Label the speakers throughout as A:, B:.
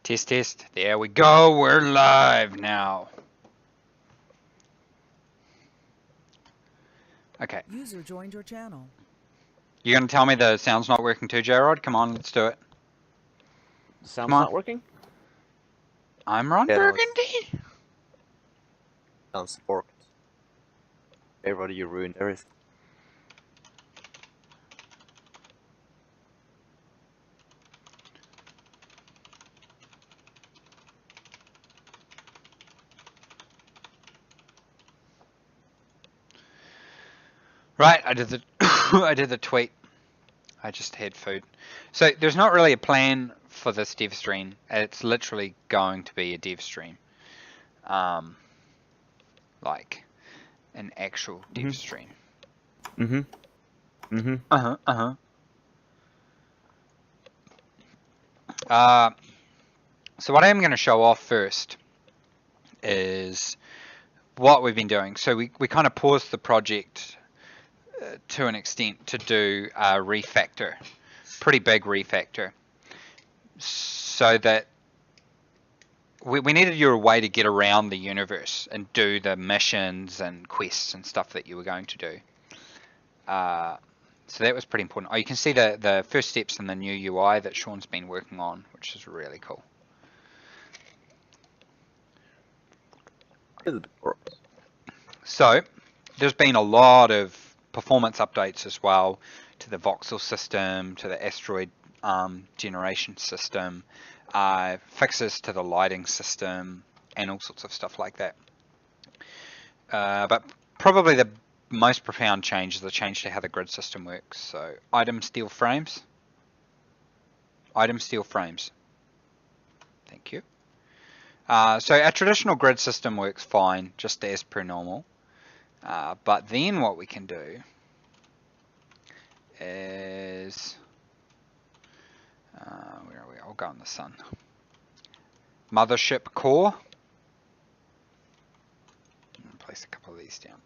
A: Test, test. There we go. We're live now. Okay.
B: User joined your channel.
A: You're going to tell me the sound's not working too, J-Rod? Come on, let's do it.
C: The sound's not working?
A: I'm Ron Burgundy.
C: Sounds worked. Everybody, you ruined everything.
A: Right, I did the I did the tweet. I just had food. So there's not really a plan for this dev stream. It's literally going to be a dev stream. Like an actual dev stream. So what I am going to show off first is what we've been doing. So we kind of paused the project to an extent to do a refactor, pretty big refactor, so that we needed a way to get around the universe and do the missions and quests and stuff that you were going to do. So that was pretty important. Oh, you can see the first steps in the new UI that Sean's been working on, which is really cool. So there's been a lot of performance updates as well to the voxel system, to the asteroid generation system, fixes to the lighting system, and all sorts of stuff like that. But probably the most profound change is the change to how the grid system works. So item steel frames. Item steel frames. Thank you. So our traditional grid system works fine, just as per normal. But then what we can do is, where are we? I'll go in the sun. Mothership core. Place a couple of these down.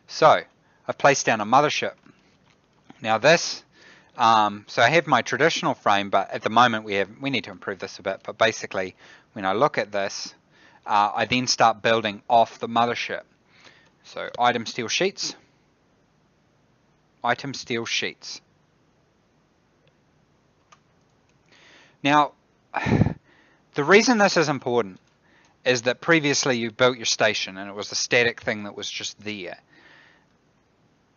A: So I've placed down a mothership. Now this, so I have my traditional frame, but at the moment we need to improve this a bit. But basically, when I look at this, I then start building off the mothership. So item steel sheets. Item steel sheets. Now, the reason this is important is that previously you built your station and it was a static thing that was just there.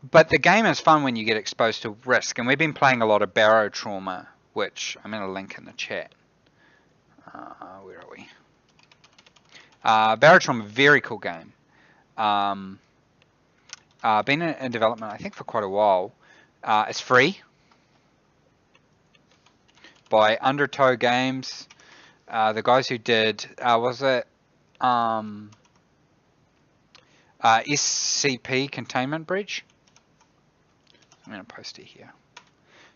A: But the game is fun when you get exposed to risk, and we've been playing a lot of Barrow Trauma, which I'm going to link in the chat. Where are we? Barrow Trauma, very cool game. Been in development, I think, for quite a while. It's free by Undertow Games. The guys who did, was it SCP Containment Breach? I'm going to post it here.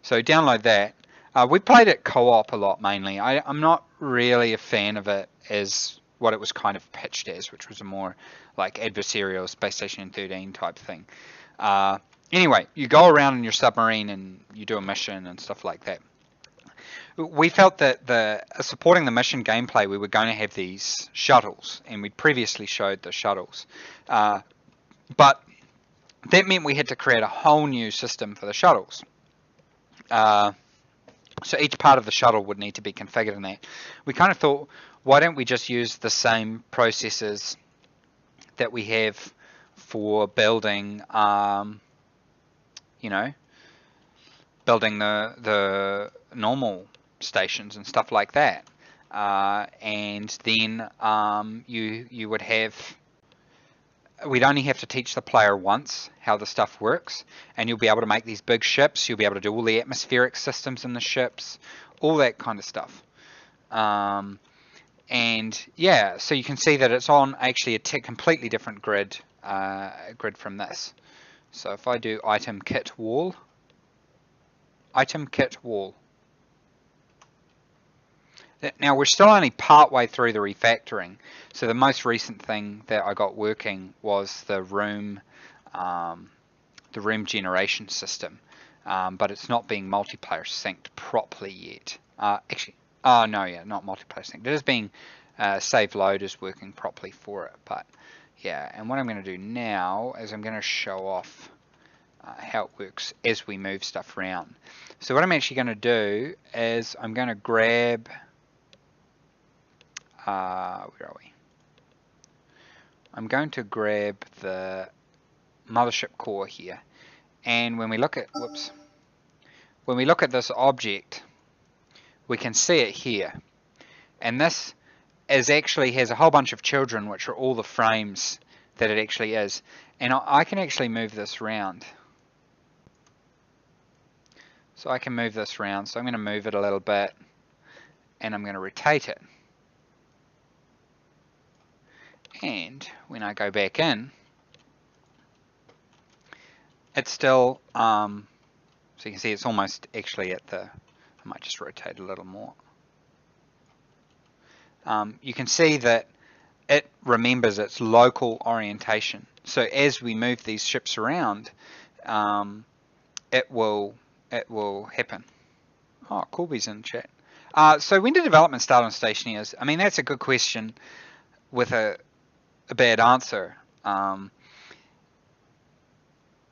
A: So download that. We played it co-op a lot mainly. I'm not really a fan of it as what it was kind of pitched as, which was a more like adversarial Space Station 13 type thing. Anyway, you go around in your submarine and you do a mission and stuff like that. We felt that supporting the mission gameplay, we were going to have these shuttles, and we'd previously showed the shuttles. But that meant we had to create a whole new system for the shuttles. So each part of the shuttle would need to be configured in that. We kind of thought, why don't we just use the same processes that we have for building, building the normal stations and stuff like that. And then you would have, we'd only have to teach the player once how the stuff works, and you'll be able to make these big ships. You'll be able to do all the atmospheric systems in the ships, all that kind of stuff. And yeah, so you can see that it's on actually a completely different grid from this. So if I do item kit wall, now we're still only part way through the refactoring. So the most recent thing that I got working was the room generation system. but it's not being multiplayer synced properly yet. Actually, oh no, yeah, not multiplayer synced. It is being save load is working properly for it, but yeah. And what I'm going to do now is I'm going to show off how it works as we move stuff around. So what I'm actually going to do is I'm going to grab, where are we? I'm going to grab the mothership core here, and when we look at, when we look at this object, we can see it here, and this is actually has a whole bunch of children, which are all the frames that it actually is, and I can actually move this around. So I can move this around, so I'm going to move it a little bit, and I'm going to rotate it. And when I go back in, it's still, so you can see it's almost actually at the, I might just rotate a little more. You can see that it remembers its local orientation. So as we move these ships around, it will happen. Oh, Corby's in chat. So when did development start on Stationeers? I mean, that's a good question with a bad answer.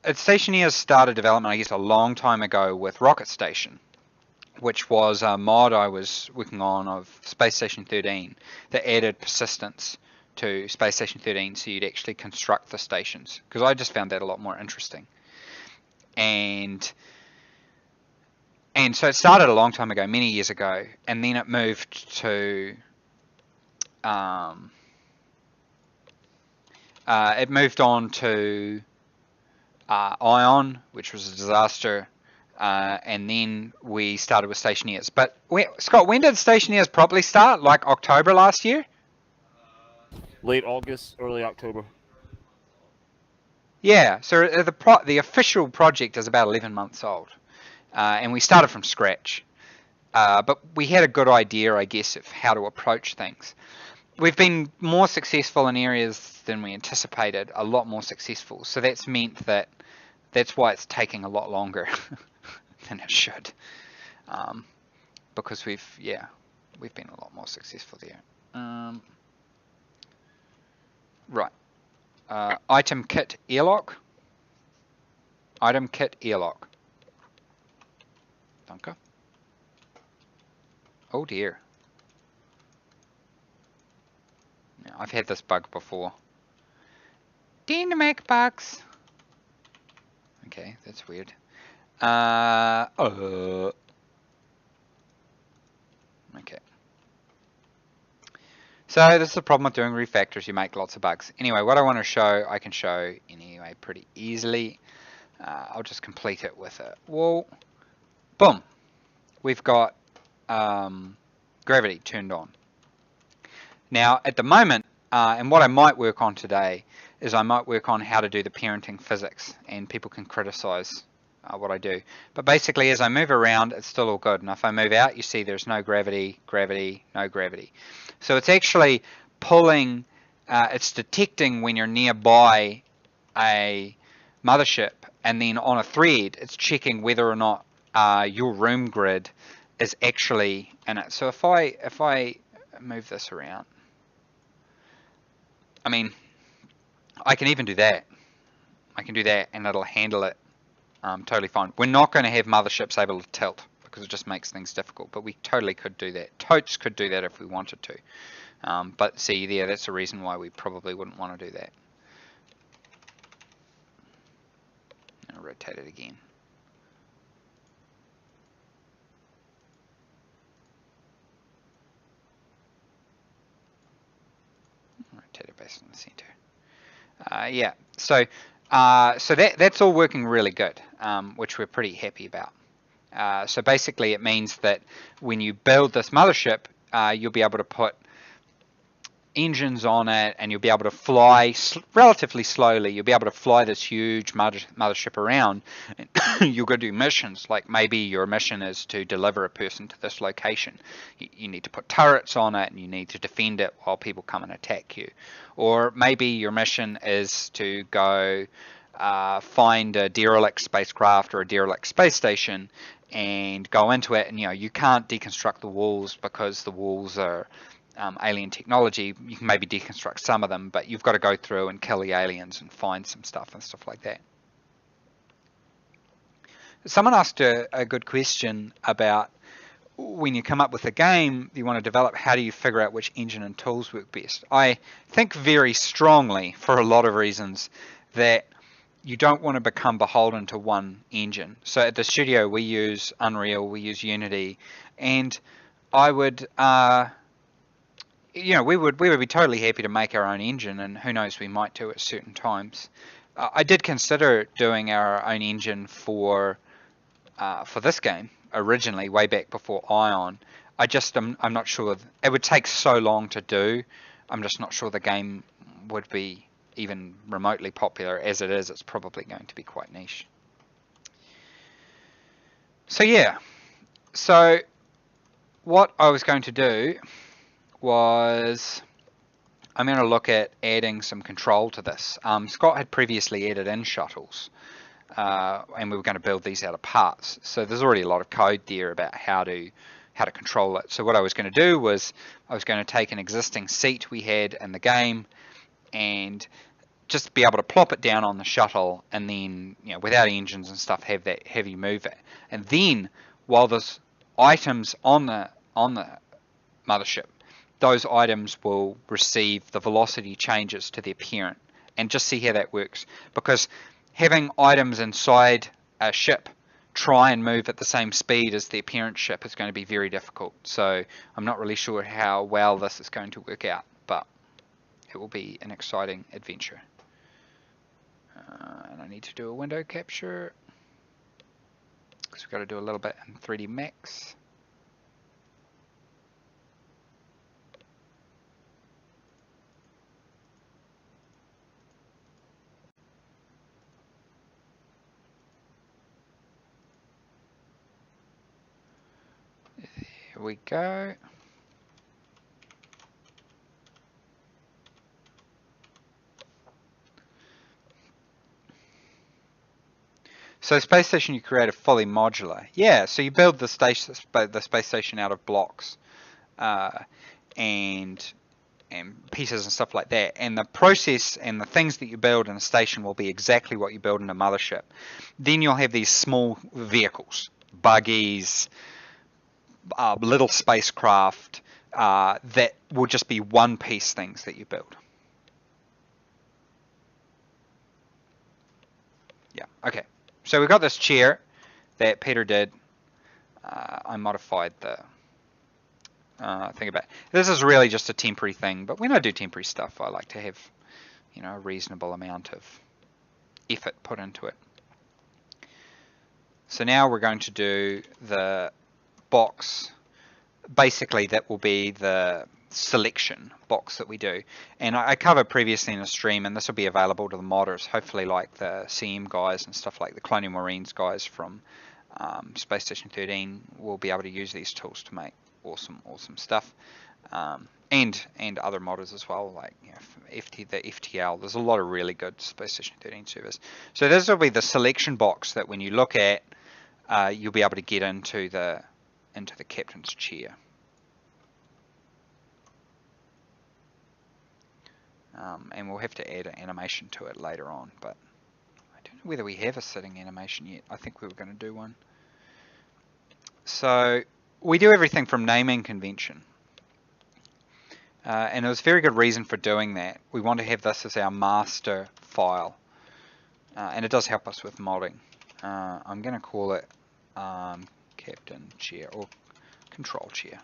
A: Stationeers started development, I guess, a long time ago with Rocket Station, which was a mod I was working on of Space Station 13 that added persistence to Space Station 13 so you'd actually construct the stations, because I just found that a lot more interesting. And so it started a long time ago, many years ago, and then it moved to it moved on to Ion, which was a disaster, and then we started with Stationeers. But Scott, when did Stationeers properly start? Like October last year?
B: Late August, early October.
A: Yeah, so the official project is about 11 months old, and we started from scratch. But we had a good idea, I guess, of how to approach things. We've been more successful in areas than we anticipated, a lot more successful. So that's meant that's why it's taking a lot longer than it should, because we've been a lot more successful there. Right, item kit airlock. Item kit airlock. Danke. Oh dear. Now, I've had this bug before. Dynamic bugs. Okay, that's weird. Okay. So this is the problem with doing refactors. You make lots of bugs. Anyway, what I want to show, I can show anyway pretty easily. I'll just complete it with a wall. Boom. We've got gravity turned on. Now, at the moment, and what I might work on today is I might work on how to do the parenting physics, and people can criticize what I do. But basically, as I move around, it's still all good. And if I move out, you see there's no gravity, gravity, no gravity. So it's actually pulling, it's detecting when you're nearby a mothership, and then on a thread, it's checking whether or not your room grid is actually in it. So if I move this around, I mean, I can even do that. I can do that, and it'll handle it totally fine. We're not going to have motherships able to tilt because it just makes things difficult, but we totally could do that. Totes could do that if we wanted to. But see there, that's the reason why we probably wouldn't want to do that. I'll rotate it again. Rotate it based on the center. Yeah, so that's all working really good, which we're pretty happy about. So basically it means that when you build this mothership, you'll be able to put engines on it, and you'll be able to fly relatively slowly. You'll be able to fly this huge mothership around, and you'll go do missions, like maybe your mission is to deliver a person to this location. You need to put turrets on it, and you need to defend it while people come and attack you. Or maybe your mission is to go find a derelict spacecraft or a derelict space station and go into it, and you can't deconstruct the walls because the walls are alien technology. You can maybe deconstruct some of them, but you've got to go through and kill the aliens and find some stuff and stuff like that. Someone asked a good question about when you come up with a game you want to develop, how do you figure out which engine and tools work best? I think very strongly, for a lot of reasons, that you don't want to become beholden to one engine. So at the studio we use Unreal, we use Unity, and I would, we would be totally happy to make our own engine, and who knows, we might do at certain times. I did consider doing our own engine for this game originally, way back before Ion. I'm not sure. It would take so long to do. I'm just not sure the game would be even remotely popular. As it is, it's probably going to be quite niche. So yeah, so what I was going to do was I'm going to look at adding some control to this. Scott had previously added in shuttles, and we were going to build these out of parts. So there's already a lot of code there about how to control it. So what I was going to do was I was going to take an existing seat we had in the game and just be able to plop it down on the shuttle, and then without engines and stuff have you move it. And then while there's items on the mothership, those items will receive the velocity changes to their parent, and just see how that works, because having items inside a ship try and move at the same speed as their parent ship is going to be very difficult. So I'm not really sure how well this is going to work out, but it will be an exciting adventure. And I need to do a window capture because we've got to do a little bit in 3D Max. Here we go. So space station you create a fully modular. Yeah, so you build the space station out of blocks and pieces and stuff like that. And the process and the things that you build in a station will be exactly what you build in a mothership. Then you'll have these small vehicles, buggies, little spacecraft that will just be one piece things that you build. Yeah, okay. So we've got this chair that Peter did. I modified the thing about it. This is really just a temporary thing, but when I do temporary stuff, I like to have, a reasonable amount of effort put into it. So now we're going to do the box. Basically, that will be the selection box that we do, and I covered previously in a stream, and this will be available to the modders, hopefully, like the CM guys and stuff, like the Colonial Marines guys from Space Station 13 will be able to use these tools to make awesome stuff, and other modders as well, like the FTL. There's a lot of really good Space Station 13 servers. So this will be the selection box that when you look at, you'll be able to get into the captain's chair. And we'll have to add an animation to it later on, but I don't know whether we have a sitting animation yet. I think we were going to do one. So we do everything from naming convention. And there's very good reason for doing that. We want to have this as our master file. And it does help us with modding. I'm going to call it captain chair or control chair.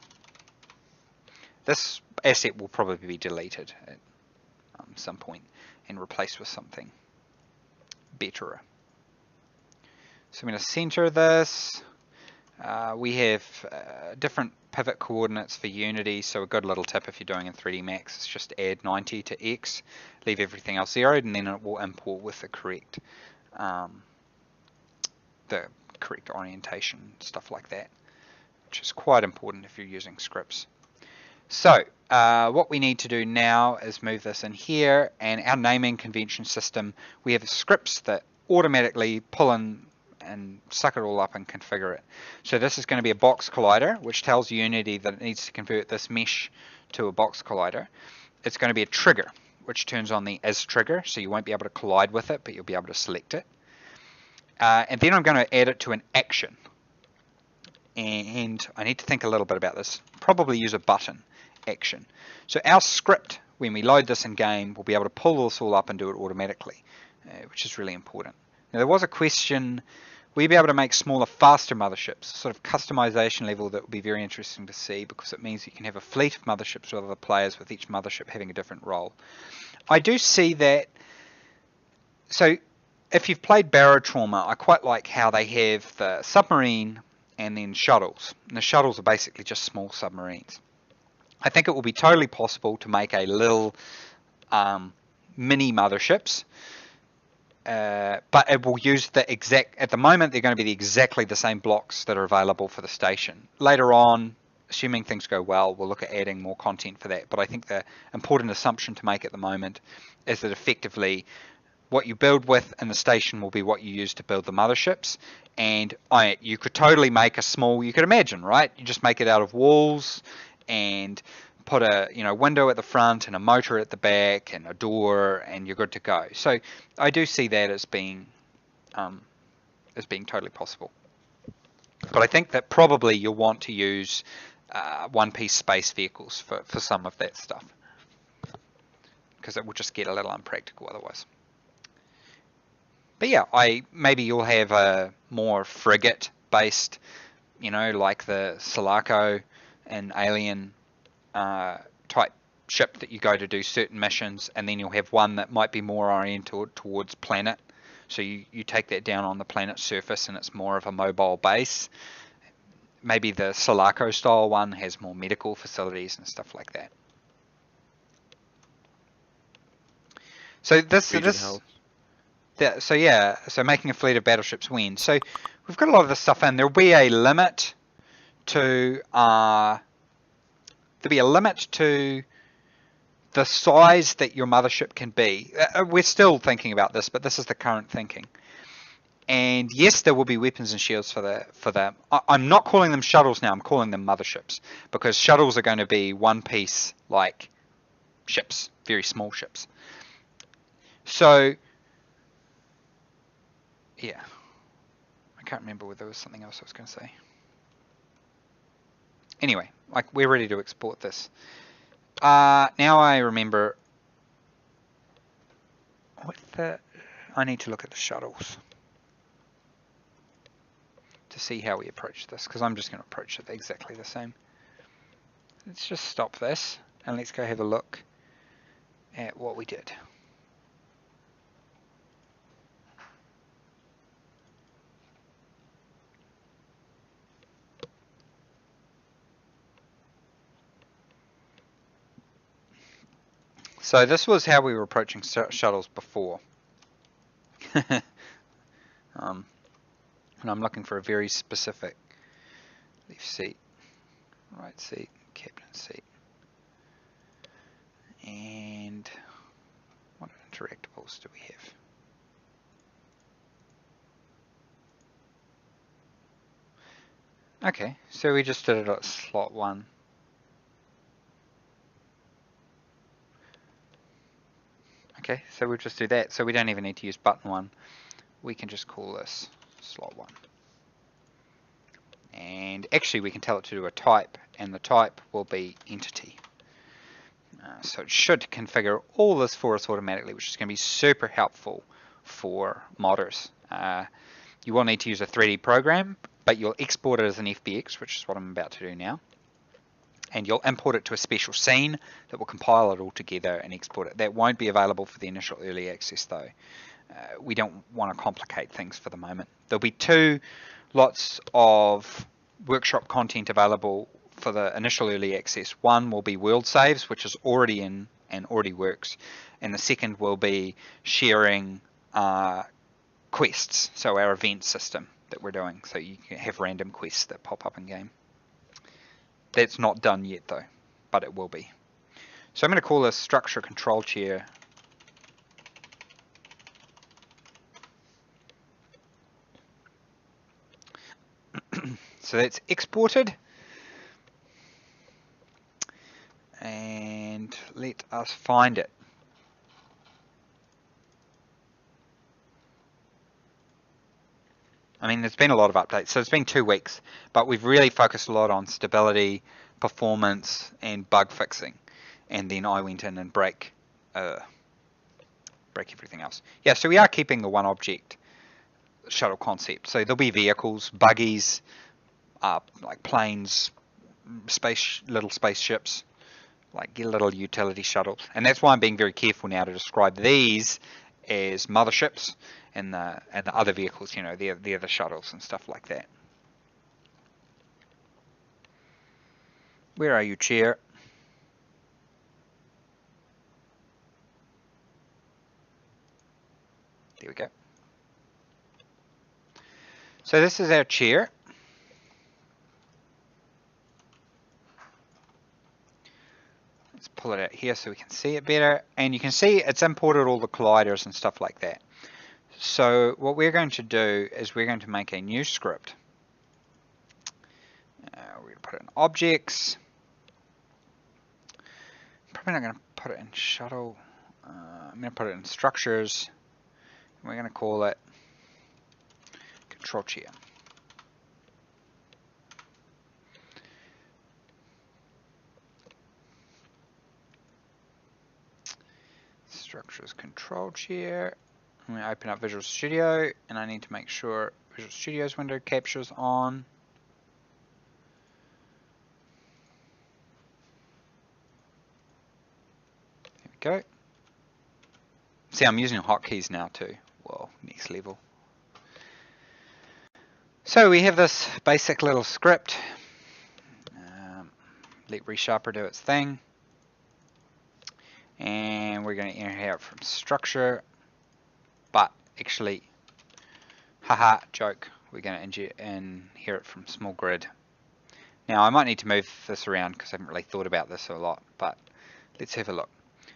A: This asset will probably be deleted at some point and replaced with something better. So I'm going to center this. We have different pivot coordinates for Unity, so a good little tip if you're doing in 3D Max is just add 90 to X, leave everything else zeroed, and then it will import with the correct orientation, stuff like that, which is quite important if you're using scripts. So what we need to do now is move this in here, and our naming convention system, we have scripts that automatically pull in and suck it all up and configure it. So this is going to be a box collider, which tells Unity that it needs to convert this mesh to a box collider. It's going to be a trigger, which turns on the as trigger, so you won't be able to collide with it, but you'll be able to select it. And then I'm going to add it to an action. And I need to think a little bit about this. Probably use a button action. So our script, when we load this in game, will be able to pull this all up and do it automatically, which is really important. Now there was a question, will you be able to make smaller, faster motherships? Sort of customization level that would be very interesting to see, because it means you can have a fleet of motherships with other players, with each mothership having a different role. I do see that. So if you've played Barotrauma, I quite like how they have the submarine and then shuttles. And the shuttles are basically just small submarines. I think it will be totally possible to make a little mini motherships, but it will use the exact, at the moment they're going to be exactly the same blocks that are available for the station. Later on, assuming things go well, we'll look at adding more content for that. But I think the important assumption to make at the moment is that effectively what you build with in the station will be what you use to build the motherships. And you could totally make a small, you could imagine, right? You just make it out of walls and put a window at the front and a motor at the back and a door, and you're good to go. So I do see that as being totally possible. But I think that probably you'll want to use one-piece space vehicles for some of that stuff, because it will just get a little unpractical otherwise. But yeah, maybe you'll have a more frigate-based, like the Sulaco and Alien type ship that you go to do certain missions, and then you'll have one that might be more oriented towards planet. So you take that down on the planet's surface and it's more of a mobile base. Maybe the Sulaco style one has more medical facilities and stuff like that. So so making a fleet of battleships when. So we've got a lot of this stuff in. There'll be a limit to the size that your mothership can be. We're still thinking about this, but this is the current thinking. And yes, there will be weapons and shields for them. I'm not calling them shuttles now. I'm calling them motherships, because shuttles are going to be one piece like ships, very small ships. So yeah, I can't remember whether there was something else I was going to say. Anyway, we're ready to export this. Now I remember I need to look at the shuttles to see how we approach this, because I'm just going to approach it exactly the same. Let's just stop this and let's go have a look at what we did. So this was how we were approaching shuttles before. And I'm looking for a very specific left seat, right seat, captain seat. And what interactables do we have? Okay, so we just did it at slot 1. Okay, so we'll just do that. So we don't even need to use button 1. We can just call this slot 1. And actually we can tell it to do a type, and the type will be entity. So it should configure all this for us automatically, which is going to be super helpful for modders. You will need to use a 3D program, but you'll export it as an FBX, which is what I'm about to do now. And you'll import it to a special scene that will compile it all together and export it. That won't be available for the initial early access though. We don't want to complicate things for the moment. There'll be 2 lots of workshop content available for the initial early access. One will be world saves, which is already in and already works. And the second will be sharing quests, so our event system that we're doing. So you can have random quests that pop up in game. That's not done yet though, but it will be. So I'm going to call this structure control chair. So that's exported. And let us find it. I mean, there's been a lot of updates. So it's been 2 weeks, but we've really focused a lot on stability, performance, and bug fixing. And then I went in and break everything else. Yeah, so we are keeping the one object shuttle concept. So there'll be vehicles, buggies, like planes, little spaceships, like little utility shuttles. And that's why I'm being very careful now to describe these as motherships, and the other vehicles, you know, they're the shuttles and stuff like that. Where are you, chair? There we go. So this is our chair. Let's pull it out here so we can see it better. And you can see it's imported all the colliders and stuff like that. So what we're going to do is we're going to make a new script. We're going to put it in objects. Probably not going to put it in shuttle. I'm going to put it in structures. We're going to call it control chair. Structures control chair. I'm going to open up Visual Studio, and I need to make sure Visual Studio's window captures on. There we go. See, I'm using hotkeys now too. Well, next level. So we have this basic little script. Let ReSharper do its thing. And we're going to inherit from structure. But actually, haha, joke, we're going to inherit from small grid. Now I might need to move this around because I haven't really thought about this a lot, but let's have a look.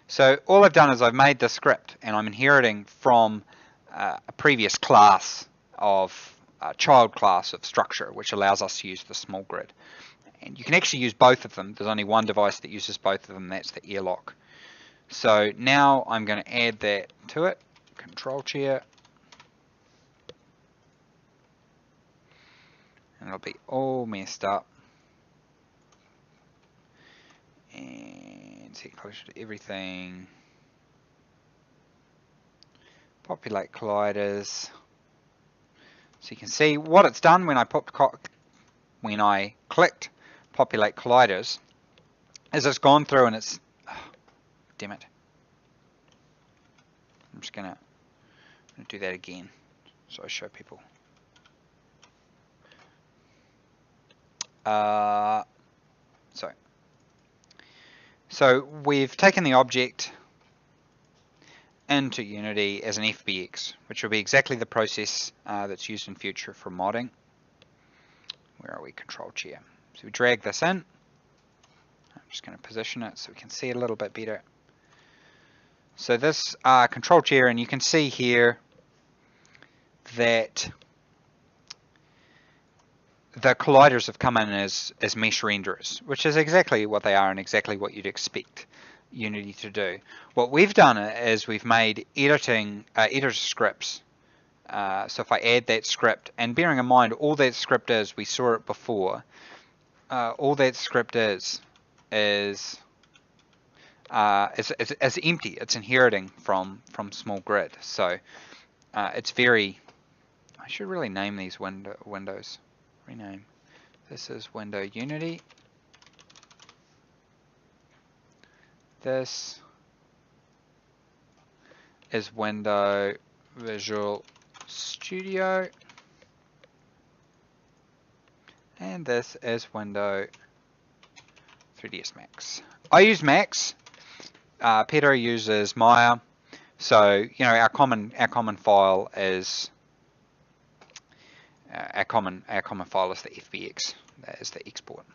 A: So all I've done is I've made the script, and I'm inheriting from a previous class of child class of structure, which allows us to use the small grid. And you can actually use both of them. There's only one device that uses both of them, that's the airlock. So now I'm going to add that to it. Control chair. And it'll be all messed up. And set closure to everything. Populate colliders. So you can see what it's done when I clicked populate colliders is it's gone through and it's, damn it. I'm just gonna do that again so I show people. So we've taken the object into Unity as an FBX, which will be exactly the process that's used in future for modding. Where are we? Control chair. So we drag this in. I'm just going to position it so we can see it a little bit better. So this control chair, and you can see here that the colliders have come in as mesh renderers, which is exactly what they are and exactly what you'd expect Unity to do. What we've done is we've made editor scripts. So if I add that script, and bearing in mind all that script is, we saw it before, all that script is empty. It's inheriting from small grid. So it's very, I should really name these windows. Rename. This is window Unity. This is window Visual Studio. And this is window 3ds Max. I use Max. Peter uses Maya. So, you know, our common file is our common file is the FBX. That is the export.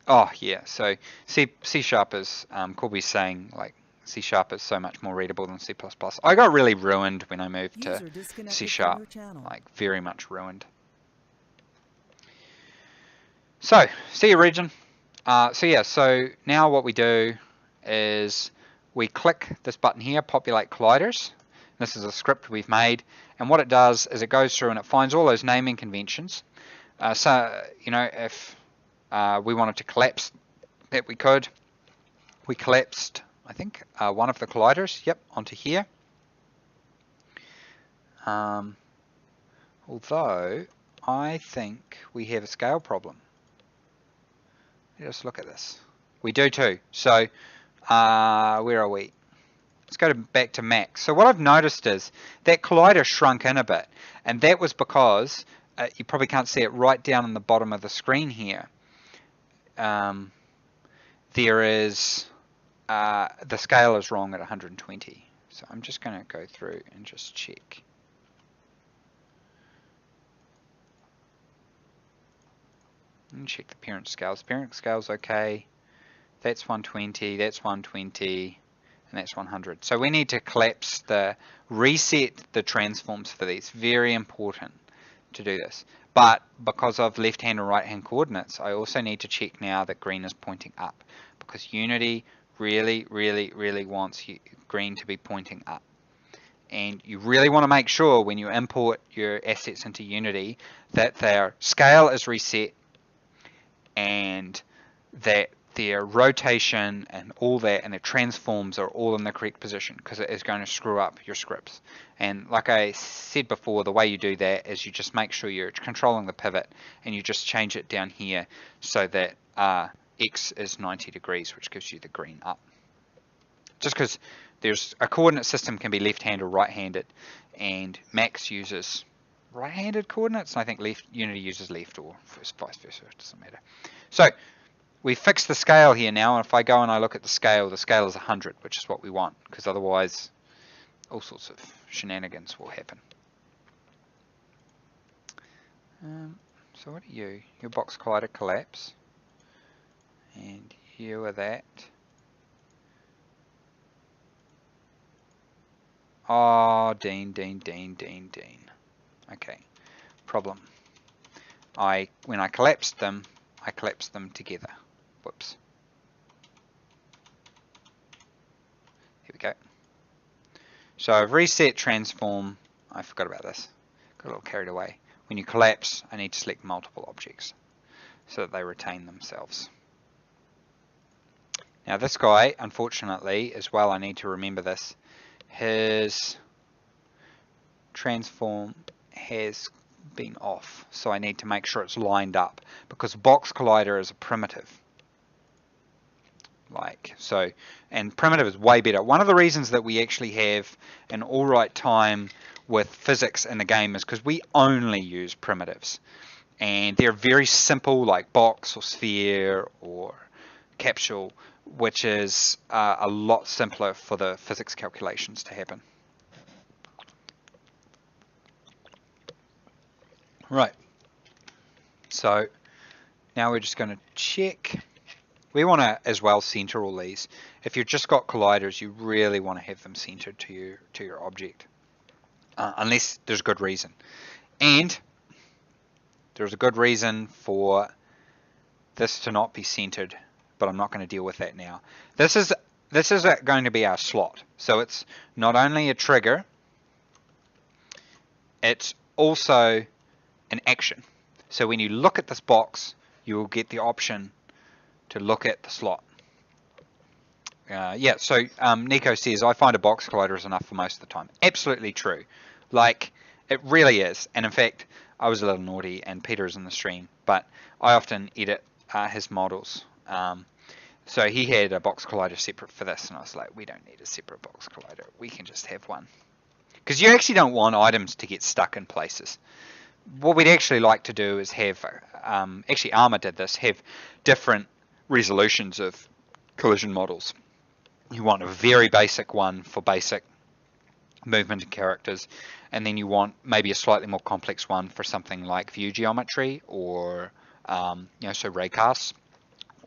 A: Oh yeah, so C Sharp is Corby's saying like C Sharp is so much more readable than C++. I got really ruined when I moved to C Sharp, like very much ruined. So see you, region. So yeah, so now what we do is we click this button here, populate colliders. This is a script we've made, and what it does is it goes through and it finds all those naming conventions. So you know, if we wanted to collapse that, we could. We collapsed, I think, one of the colliders, yep, onto here. Although I think we have a scale problem. Let's look at this. We do too. So where are we? Let's go back to max. So what I've noticed is that collider shrunk in a bit, and that was because you probably can't see it right down in the bottom of the screen here. There is the scale is wrong at 120. So I'm just going to go through and just check. And check the parent scales. Parent scale's okay. That's 120, that's 120, and that's 100. So we need to collapse reset the transforms for these. Very important to do this. But because of left-hand and right-hand coordinates, I also need to check now that green is pointing up, because Unity really, really, really wants green to be pointing up. And you really want to make sure when you import your assets into Unity that their scale is reset and that their rotation and all that and their transforms are all in the correct position, because it is going to screw up your scripts. And like I said before, the way you do that is you just make sure you're controlling the pivot and you just change it down here so that X is 90 degrees, which gives you the green up. Just because there's a coordinate system can be left-handed or right-handed, and Max uses right-handed coordinates, and I think Unity uses left, or vice versa, it doesn't matter. So we fixed the scale here now, and if I go and I look at the scale is 100, which is what we want, because otherwise all sorts of shenanigans will happen. So what are you? Your box collider collapse, and you are that. Oh, Dean. Okay, problem. When I collapsed them together. Whoops. Here we go. So I've reset transform. I forgot about this. Got a little carried away. When you collapse, I need to select multiple objects so that they retain themselves. Now this guy, unfortunately, as well, I need to remember this. His transform has been off, so I need to make sure it's lined up, because box collider is a primitive. And primitive is way better. One of the reasons that we actually have an alright time with physics in the game is because we only use primitives, and they're very simple, like box or sphere or capsule, which is a lot simpler for the physics calculations to happen. Right, so now we're just going to check. We want to as well center all these. If you've just got colliders, you really want to have them centered to your object, unless there's a good reason. And there's a good reason for this to not be centered, but I'm not going to deal with that now. This is going to be our slot. So it's not only a trigger, it's also an action. So when you look at this box, you will get the option to look at the slot. Yeah, so Nico says, I find a box collider is enough for most of the time. Absolutely true. Like, it really is. And in fact, I was a little naughty, and Peter is in the stream, but I often edit his models. So he had a box collider separate for this, and I was like, we don't need a separate box collider. We can just have one. Because you actually don't want items to get stuck in places. What we'd actually like to do is have, actually Armour did this, have different resolutions of collision models. You want a very basic one for basic movement and characters, and then you want maybe a slightly more complex one for something like view geometry or so raycasts,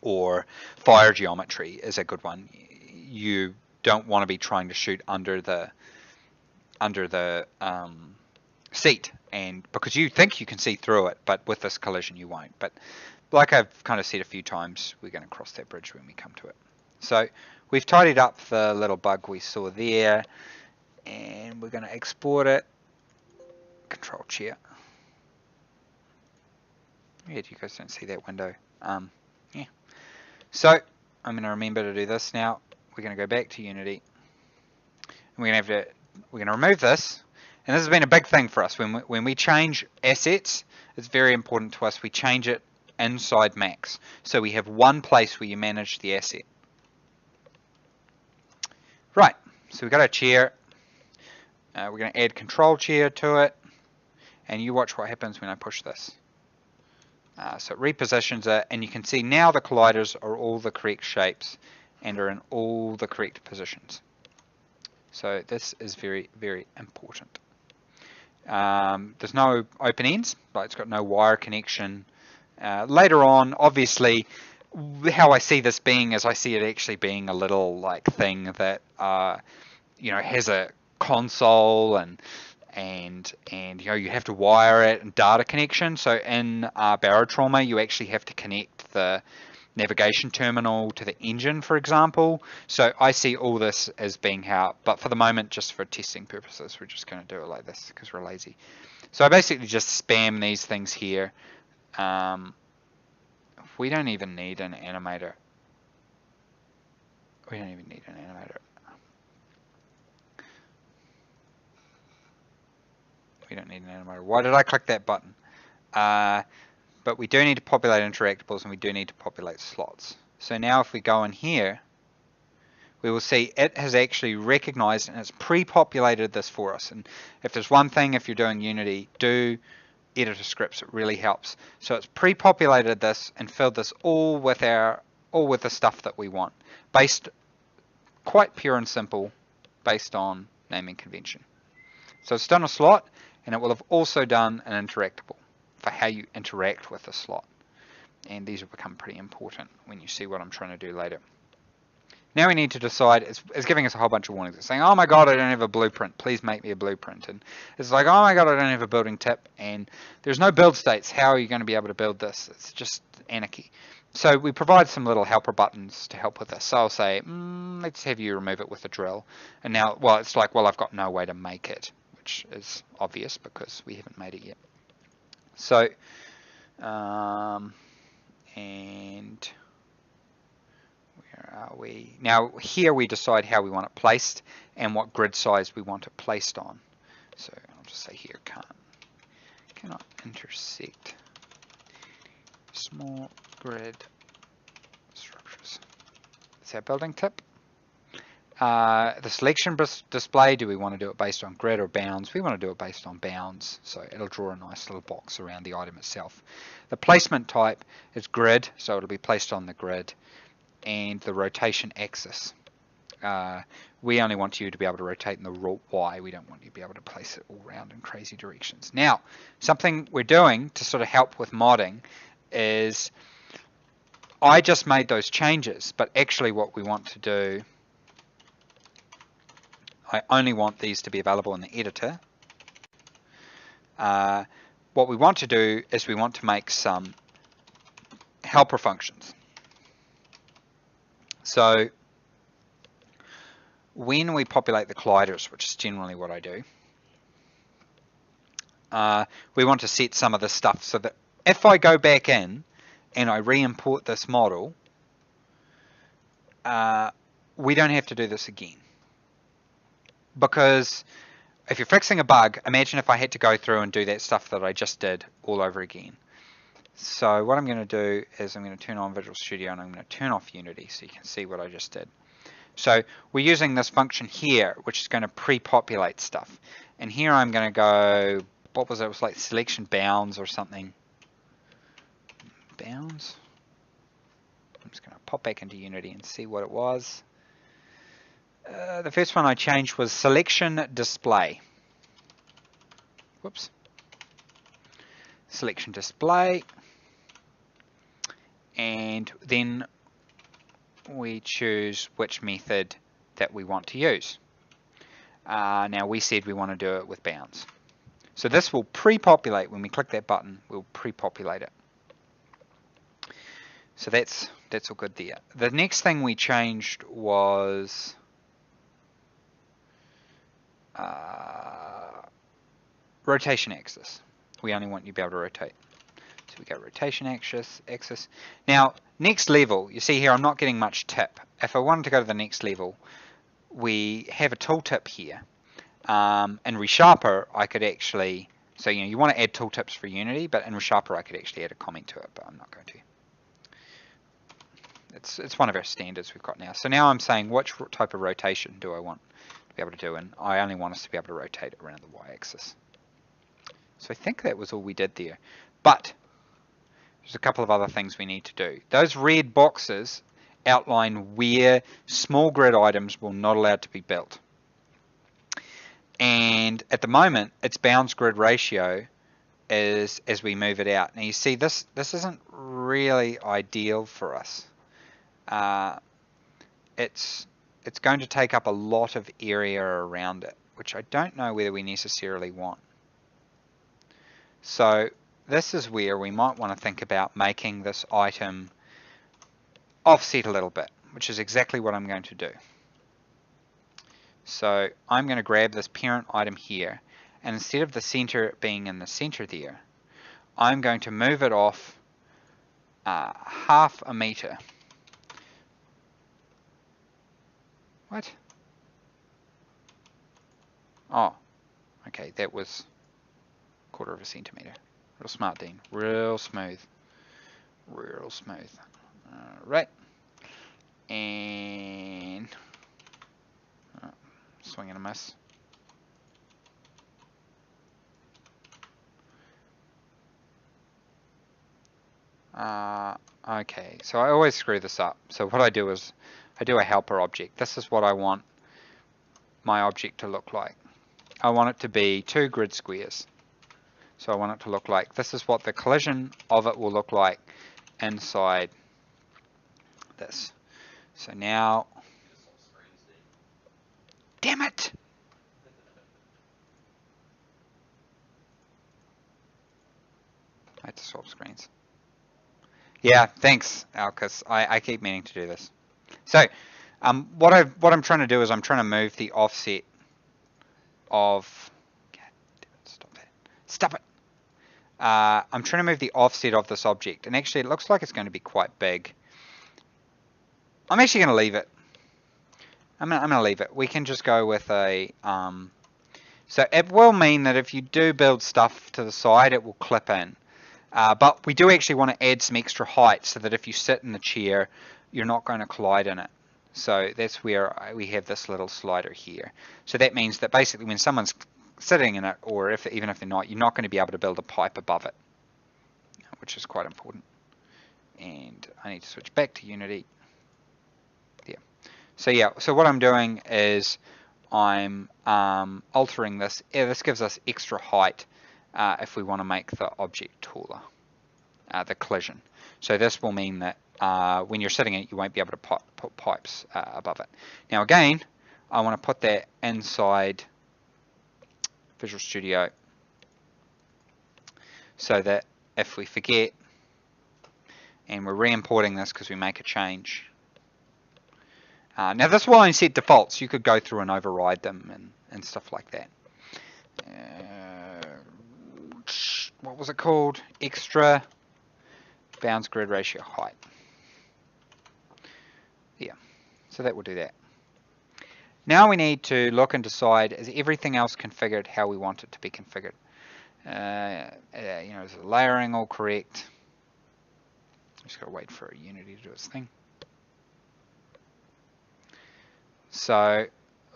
A: or fire geometry is a good one. You don't want to be trying to shoot under the seat, and because you think you can see through it, but with this collision you won't. But like I've kind of said a few times, we're going to cross that bridge when we come to it. So we've tidied up the little bug we saw there, and we're going to export it. Control chair. Yeah, you guys don't see that window. Yeah. So I'm going to remember to do this now. We're going to go back to Unity. And we're going to remove this. And this has been a big thing for us. When we change assets, it's very important to us we change it inside Max. So we have one place where you manage the asset. Right, so we've got our chair. We're going to add control chair to it. And you watch what happens when I push this. So it repositions it, and you can see now the colliders are all the correct shapes and are in all the correct positions. So this is very, very important. There's no open ends, but it's got no wire connection. Later on, obviously, how I see this being is I see it actually being a little like thing that has a console and you have to wire it and data connection. So in barotrauma, you actually have to connect the navigation terminal to the engine, for example. So I see all this as being how, but for the moment, just for testing purposes, we're just going to do it like this because we're lazy. So I basically just spam these things here. We don't even need an animator. We don't even need an animator. We don't need an animator. Why did I click that button? But we do need to populate interactables, and we do need to populate slots. So now if we go in here, we will see it has actually recognized and it's pre-populated this for us. And if there's one thing, if you're doing Unity, do editor scripts. It really helps. So it's pre-populated this and filled this all with the stuff that we want, based quite pure and simple, based on naming convention. So it's done a slot, and it will have also done an interactable for how you interact with the slot. And these will become pretty important when you see what I'm trying to do later. Now we need to decide, it's giving us a whole bunch of warnings. It's saying, oh my god, I don't have a blueprint, please make me a blueprint. And it's like, oh my god, I don't have a building tip, and there's no build states. How are you going to be able to build this? It's just anarchy. So we provide some little helper buttons to help with this. So I'll say, let's have you remove it with a drill. And now, well, it's like, well, I've got no way to make it, which is obvious because we haven't made it yet. So, and where are we? Now here we decide how we want it placed and what grid size we want it placed on. So I'll just say here, cannot intersect small grid structures. That's our building tip. The selection display, do we want to do it based on grid or bounds? We want to do it based on bounds, so it'll draw a nice little box around the item itself. The placement type is grid, so it'll be placed on the grid, and the rotation axis. We only want you to be able to rotate in the root Y. We don't want you to be able to place it all around in crazy directions. Now, something we're doing to sort of help with modding is I just made those changes, but actually what we want to do, I only want these to be available in the editor. What we want to do is we want to make some helper functions. So when we populate the colliders, which is generally what I do, we want to set some of this stuff so that if I go back in and I re-import this model, we don't have to do this again. Because if you're fixing a bug, imagine if I had to go through and do that stuff that I just did all over again. So what I'm going to do is I'm going to turn on Visual Studio and I'm going to turn off Unity so you can see what I just did. So we're using this function here, which is going to pre-populate stuff. And here I'm going to go, what was it? It was like selection bounds or something. Bounds? I'm just going to pop back into Unity and see what it was. The first one I changed was selection display. Whoops. Selection display. And then we choose which method that we want to use. Now we said we want to do it with bounds. So this will pre-populate. When we click that button, we'll pre-populate it. So that's all good there. The next thing we changed was rotation axis. We only want you to be able to rotate. So we go rotation axis. Now, next level, you see here I'm not getting much tip. If I wanted to go to the next level, we have a tooltip here. In ReSharper, I could actually, so you want to add tooltips for Unity, but in ReSharper I could actually add a comment to it, but I'm not going to. It's one of our standards we've got now. So now I'm saying which type of rotation do I want to be able to do, and I only want us to be able to rotate around the y-axis. So I think that was all we did there. But there's a couple of other things we need to do. Those red boxes outline where small grid items will not allowed to be built. And at the moment, its bounds grid ratio is as we move it out. Now you see this isn't really ideal for us. It's going to take up a lot of area around it, which I don't know whether we necessarily want. So this is where we might want to think about making this item offset a little bit, which is exactly what I'm going to do. So I'm going to grab this parent item here, and instead of the center being in the center there, I'm going to move it off half a meter. What? Oh, okay, that was a quarter of a centimeter. Real smart, Dean. Real smooth. Real smooth. Alright. And swing and a miss. Okay, so I always screw this up. So what I do is I do a helper object. This is what I want my object to look like. I want it to be 2 grid squares. So I want it to look like, this is what the collision of it will look like inside this. So now, damn it! I had to swap screens. Yeah, thanks, Alcus. I keep meaning to do this. So, what I'm trying to do is I'm trying to move the offset of. God damn it, stop that! Stop it! I'm trying to move the offset of this object, and actually it looks like it's going to be quite big. I'm actually going to leave it. I'm going to leave it. We can just go with a. So it will mean that if you do build stuff to the side, it will clip in. But we do actually want to add some extra height so that if you sit in the chair, you're not going to collide in it. So that's where we have this little slider here. So that means that basically when someone's sitting in it, or even if they're not, you're not going to be able to build a pipe above it, which is quite important. And I need to switch back to Unity. Yeah. So yeah, so what I'm doing is I'm altering this. Yeah, this gives us extra height if we want to make the object taller, the collision. So this will mean that when you're sitting in it, you won't be able to put pipes above it. Now again, I want to put that inside Visual Studio so that if we forget and we're re-importing this because we make a change. Now this will only set defaults. You could go through and override them and stuff like that. What was it called? Extra bounds grid ratio height. Yeah, so that will do that. Now we need to look and decide, is everything else configured how we want it to be configured? Is the layering all correct? Just got to wait for Unity to do its thing. So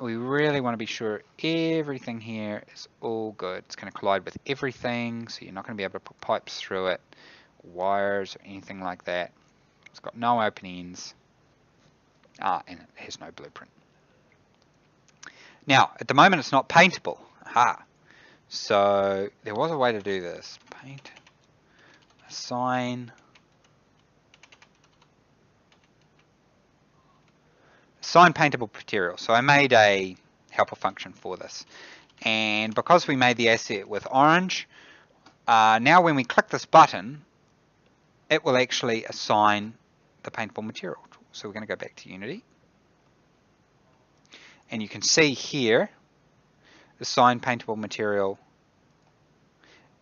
A: we really want to be sure everything here is all good. It's going to collide with everything, so you're not going to be able to put pipes through it, wires or anything like that. It's got no open ends, and it has no blueprint. Now, at the moment it's not paintable. Aha. So there was a way to do this. Paint, assign. assign paintable material. So I made a helper function for this. And because we made the asset with orange, now when we click this button, it will actually assign the paintable material. So we're going to go back to Unity. And you can see here, assign paintable material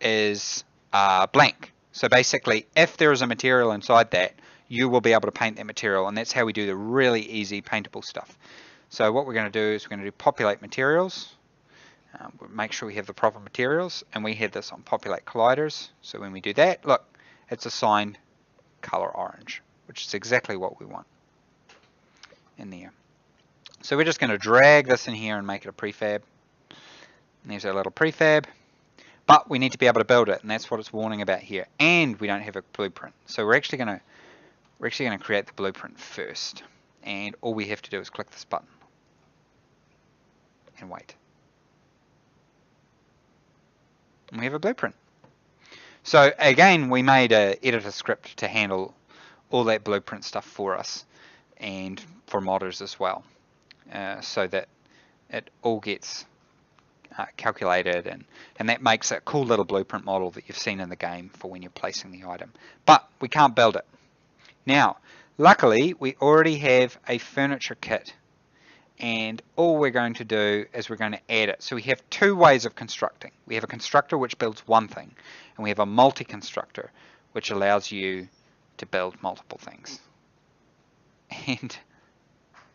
A: is blank. So basically, if there is a material inside that, you will be able to paint that material, and that's how we do the really easy paintable stuff. So what we're going to do is we're going to do populate materials. Make sure we have the proper materials, and we have this on populate colliders. So when we do that, look, it's assigned color orange, which is exactly what we want in there. So we're just going to drag this in here and make it a prefab. And there's our little prefab. But we need to be able to build it, and that's what it's warning about here. And we don't have a blueprint. So we're actually going to create the blueprint first. And all we have to do is click this button and wait. And we have a blueprint. So again, we made an editor script to handle all that blueprint stuff for us, and for modders as well, so that it all gets calculated, and that makes a cool little blueprint model that you've seen in the game for when you're placing the item. But we can't build it. Now, luckily, we already have a furniture kit, and all we're going to do is we're going to add it. So we have two ways of constructing. We have a constructor which builds one thing, and we have a multi-constructor which allows you to build multiple things. And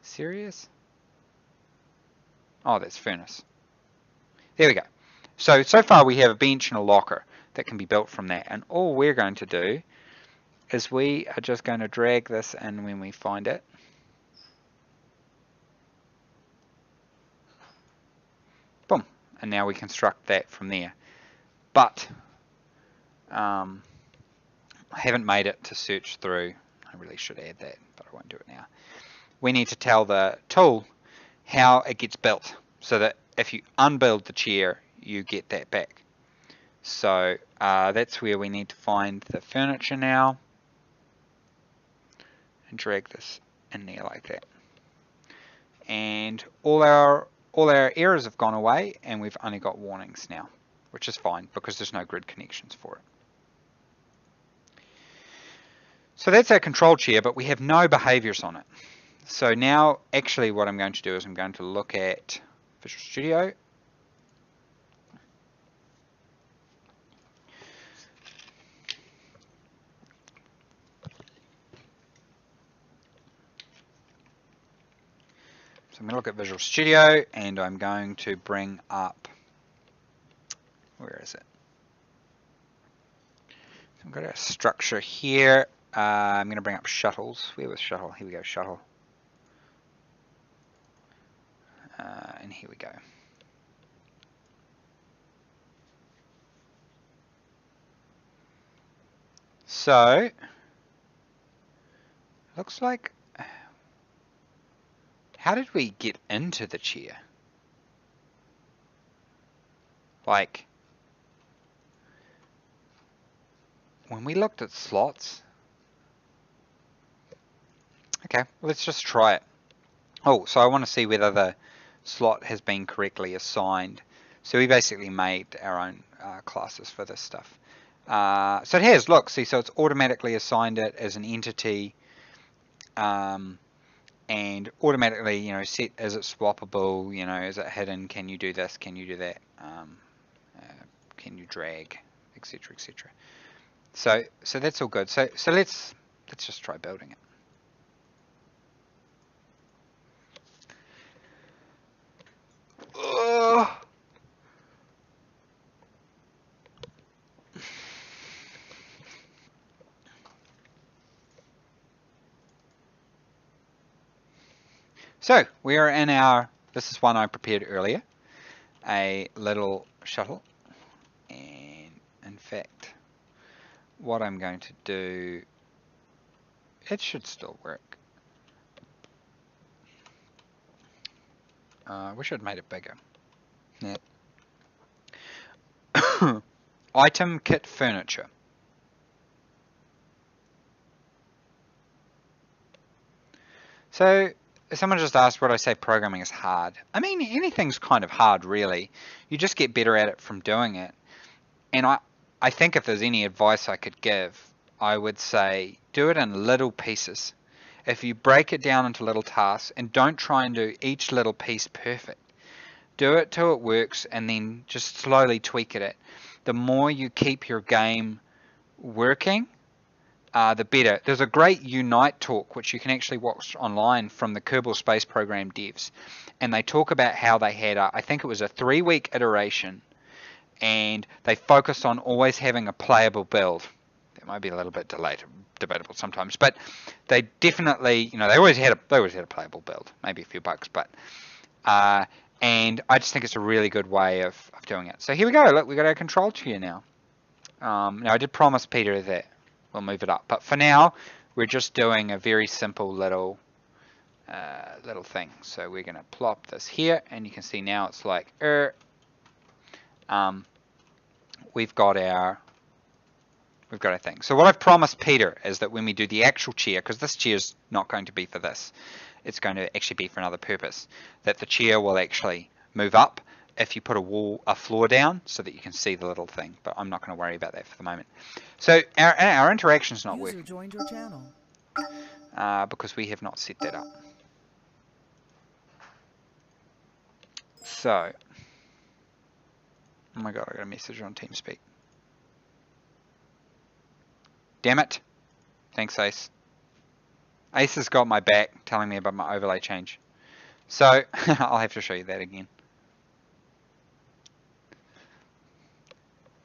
A: serious? Oh, that's furnace. There we go. So far we have a bench and a locker that can be built from that. And all we're going to do is we are just going to drag this in when we find it. Boom. And now we construct that from there. But I haven't made it to search through. I really should add that, but I won't do it now. We need to tell the tool how it gets built, so that if you unbuild the chair, you get that back. So that's where we need to find the furniture now, and drag this in there like that. And all our errors have gone away, and we've only got warnings now, which is fine because there's no grid connections for it. So that's our control chair, but we have no behaviors on it. So now actually what I'm going to do is I'm going to look at Visual Studio. So I'm going to look at Visual Studio, and I'm going to bring up, where is it? So I've got a structure here. I'm going to bring up shuttles. Where was shuttle? Here we go, shuttle. And here we go. So, looks like, how did we get into the chair? Like, when we looked at slots, okay, let's just try it. Oh, so I want to see whether the slot has been correctly assigned. So we basically made our own classes for this stuff. So it has, look, see, so it's automatically assigned it as an entity, and automatically, you know, set, is it swappable, you know, is it hidden, can you do this, can you do that, can you drag, etc, etc. So that's all good. So let's just try building it. So we are in our, this is one I prepared earlier, a little shuttle, and in fact what I'm going to do, it should still work. I wish I'd made it bigger. Yeah. Item kit furniture. So someone just asked, would I say programming is hard? I mean, anything's kind of hard, really. You just get better at it from doing it. And I think if there's any advice I could give, I would say do it in little pieces. If you break it down into little tasks and don't try and do each little piece perfect, do it till it works and then just slowly tweak it. The more you keep your game working, the better. There's a great Unite talk which you can actually watch online from the Kerbal Space Program devs, and they talk about how they had I think it was a 3-week iteration, and they focused on always having a playable build. That might be a little bit debatable sometimes, but they definitely, they always had a playable build, maybe a few bugs, but and I just think it's a really good way of doing it. So here we go. Look, we got our control chair now. Now I did promise Peter that we'll move it up, but for now we're just doing a very simple little thing. So we're going to plop this here, and you can see now it's like we've got our thing. So what I've promised Peter is that when we do the actual chair, because this chair is not going to be for this, it's going to actually be for another purpose, that the chair will actually move up if you put a floor down so that you can see the little thing, but I'm not going to worry about that for the moment. So our interaction's not working
D: joined your channel.
A: because we have not set that up. So, oh my god, I got a message on TeamSpeak. Damn it. Thanks, Ace. Ace has got my back telling me about my overlay change. So, I'll have to show you that again.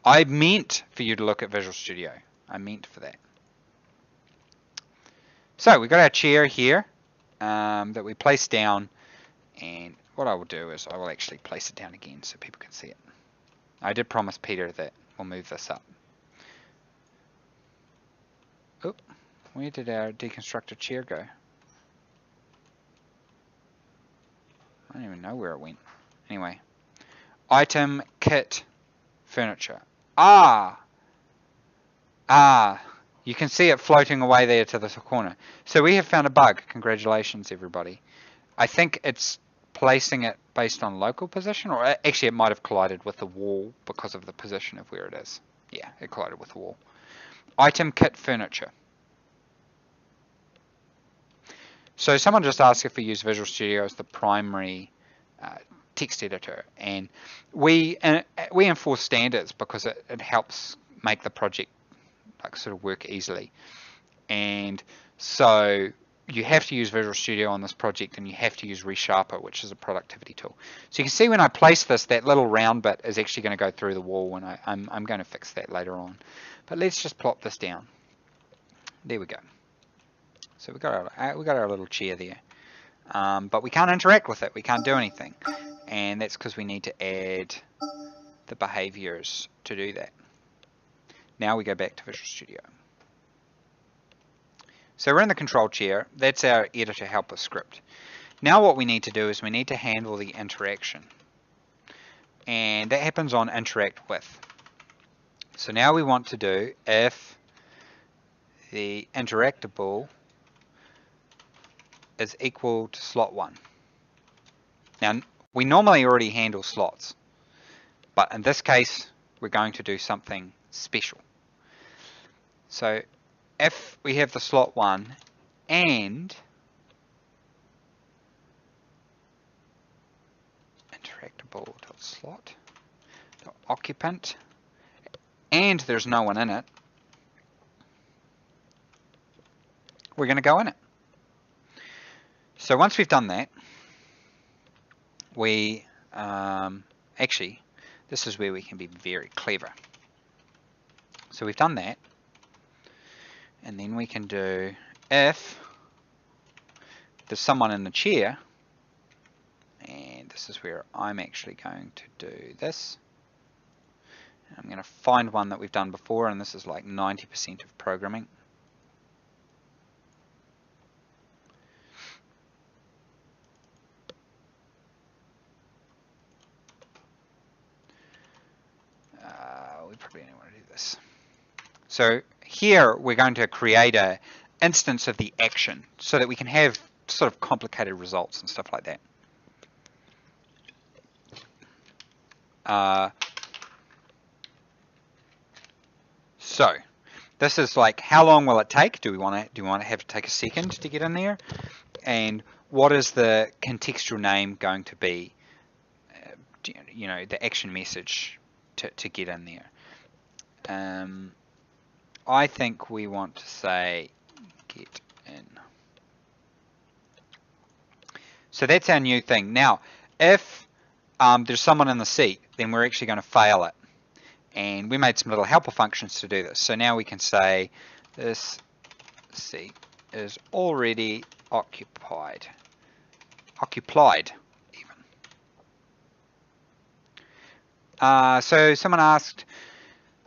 A: I meant for you to look at Visual Studio. I meant for that. So, we've got our chair here that we place down. And what I will do is I will actually place it down again so people can see it. I did promise Peter that we'll move this up. Oh, where did our deconstructed chair go? I don't even know where it went. Anyway, item, kit, furniture. You can see it floating away there to the corner. So we have found a bug. Congratulations, everybody. I think it's placing it based on local position, or actually it might have collided with the wall because of the position of where it is. Yeah, it collided with the wall. Item, kit, furniture. So someone just asked if we use Visual Studio as the primary text editor, and we enforce standards because it helps make the project sort of work easily. And so you have to use Visual Studio on this project, and you have to use ReSharper, which is a productivity tool. So you can see when I place this, that little round bit is actually going to go through the wall, and I'm going to fix that later on. But let's just plop this down. There we go. So we got our little chair there, but we can't interact with it. We can't do anything, and that's because we need to add the behaviors to do that. Now we go back to Visual Studio. So we're in the control chair. That's our editor helper script. Now what we need to do is we need to handle the interaction, and that happens on interact with. So now we want to do if the interactable is equal to slot 1. Now we normally already handle slots, but in this case we're going to do something special. So if we have the slot 1 and interactable.slot occupant, and there's no one in it, we're going to go in it. So once we've done that, we actually, this is where we can be very clever. So we've done that, and then we can do if there's someone in the chair, and this is where I'm actually going to do this. I'm going to find one that we've done before, and this is like 90% of programming. We probably don't want to do this. So here we're going to create an instance of the action so that we can have sort of complicated results and stuff like that. So this is like, how long will it take? Do we want to have to take a second to get in there? And what is the contextual name going to be? You know, the action message to get in there. I think we want to say get in. So that's our new thing. Now, if there's someone in the seat, then we're actually going to fail it. And we made some little helper functions to do this. So now we can say this seat is already occupied. Occupied, even. So someone asked,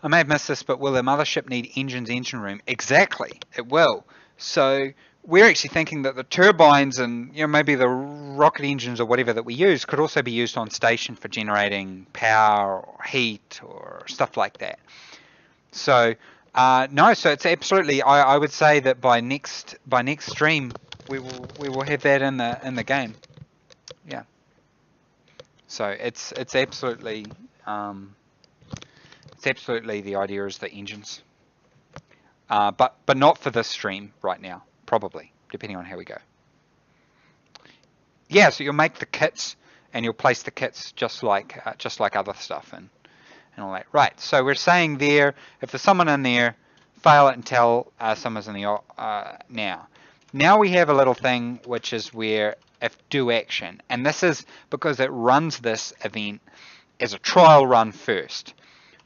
A: I may have missed this, but will the mothership need engine room? Exactly, it will. So we're actually thinking that the turbines and maybe the rocket engines or whatever that we use could also be used on station for generating power or heat or stuff like that. So no, so it's absolutely. I would say that by next stream we will have that in the game. Yeah. So it's absolutely the idea is the engines, but not for this stream right now. Probably, depending on how we go. Yeah, so you'll make the kits and you'll place the kits just like other stuff and all that. Right. So we're saying there, if there's someone in there, fail it and tell someone's in the now. Now we have a little thing which is where if do action, and this is because it runs this event as a trial run first.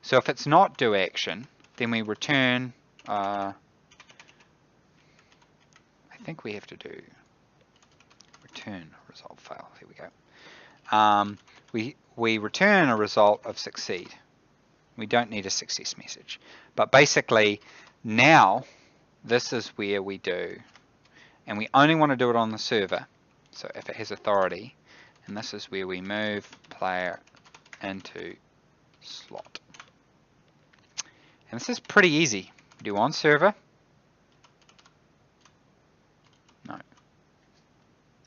A: So if it's not do action, then we return. I think we have to do return result fail. Here we go. We return a result of succeed. We don't need a success message. But basically, now this is where we do, and we only want to do it on the server. So if it has authority, and this is where we move player into slot. And this is pretty easy. Do on server. No.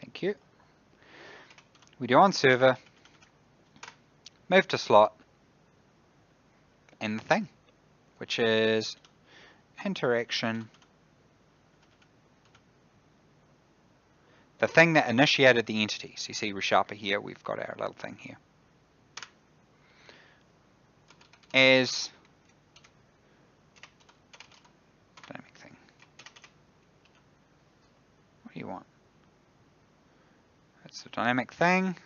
A: Thank you. We do on server, move to slot, and the thing, which is interaction. The thing that initiated the entity. So you see Resharper here, we've got our little thing here. As dynamic thing. What do you want? That's the dynamic thing.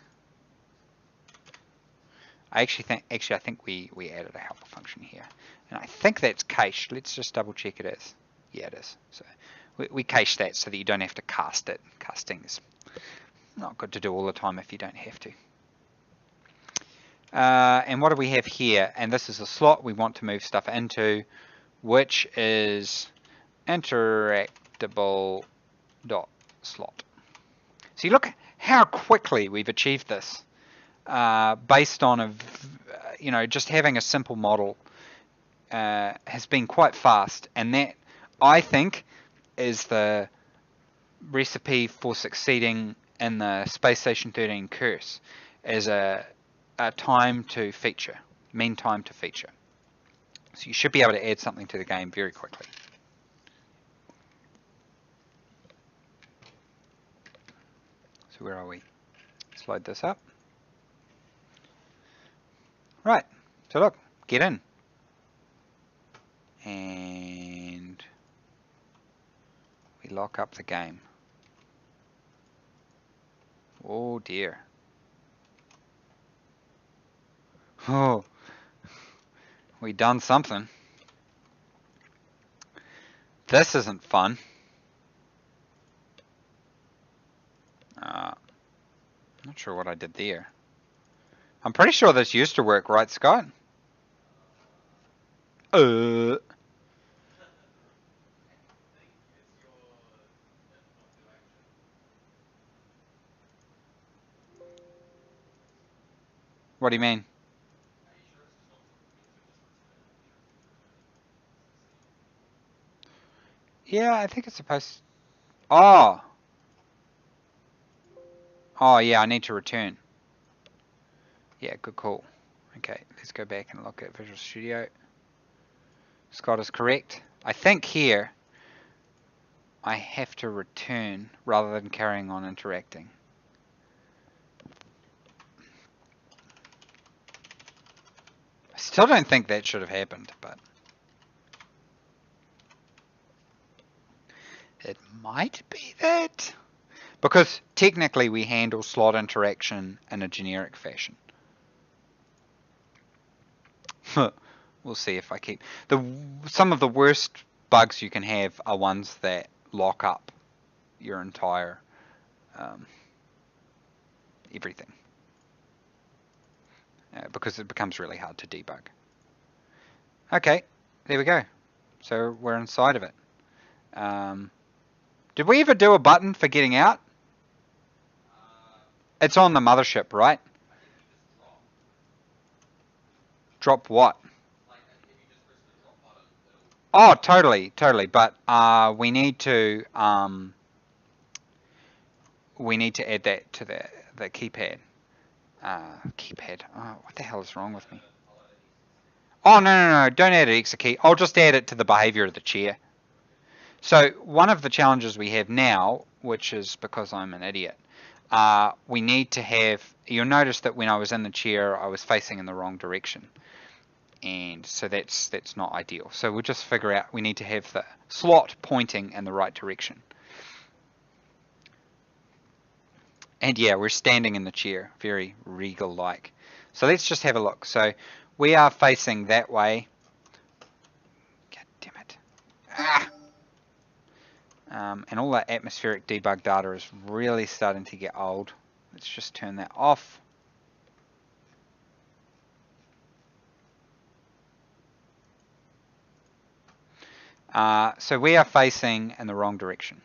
A: I think we added a helper function here. And I think that's cached. Let's just double check it is. Yeah, it is. So we cache that so that you don't have to cast it. Casting is not good to do all the time if you don't have to. And what do we have here? And this is a slot we want to move stuff into, which is interactable dot slot. So you look how quickly we've achieved this based on just having a simple model has been quite fast, and that I think is the recipe for succeeding in the Space Station 13 curse as a time to feature, mean time to feature. So you should be able to add something to the game very quickly. So where are we? Let's load this up. Right, so look, get in. And we lock up the game. Oh dear. Oh, we done something. This isn't fun. Not sure what I did there. I'm pretty sure this used to work, right, Scott? What do you mean? Yeah, I think it's supposed. Oh. Oh yeah, I need to return. Yeah, good call. Okay, let's go back and look at Visual Studio. Scott is correct. I think here I have to return rather than carrying on interacting. I still don't think that should have happened, but it might be that. Because technically we handle slot interaction in a generic fashion. We'll see if I keep... Some of the worst bugs you can have are ones that lock up your entire everything. Because it becomes really hard to debug. Okay, there we go. So we're inside of it. Did we ever do a button for getting out? It's on the mothership, right? Drop what? Oh, totally. But we need to add that to the keypad. Keypad. Oh, what the hell is wrong with me? Oh no! Don't add an extra key. I'll just add it to the behavior of the chair. So one of the challenges we have now, which is because I'm an idiot, we need to have. You'll notice that when I was in the chair, I was facing in the wrong direction. And so that's not ideal. So we'll just figure out we need to have the slot pointing in the right direction. And yeah, we're standing in the chair, very regal-like. So let's just have a look. So we are facing that way. God damn it. And all that atmospheric debug data is really starting to get old. Let's just turn that off. So we are facing in the wrong direction.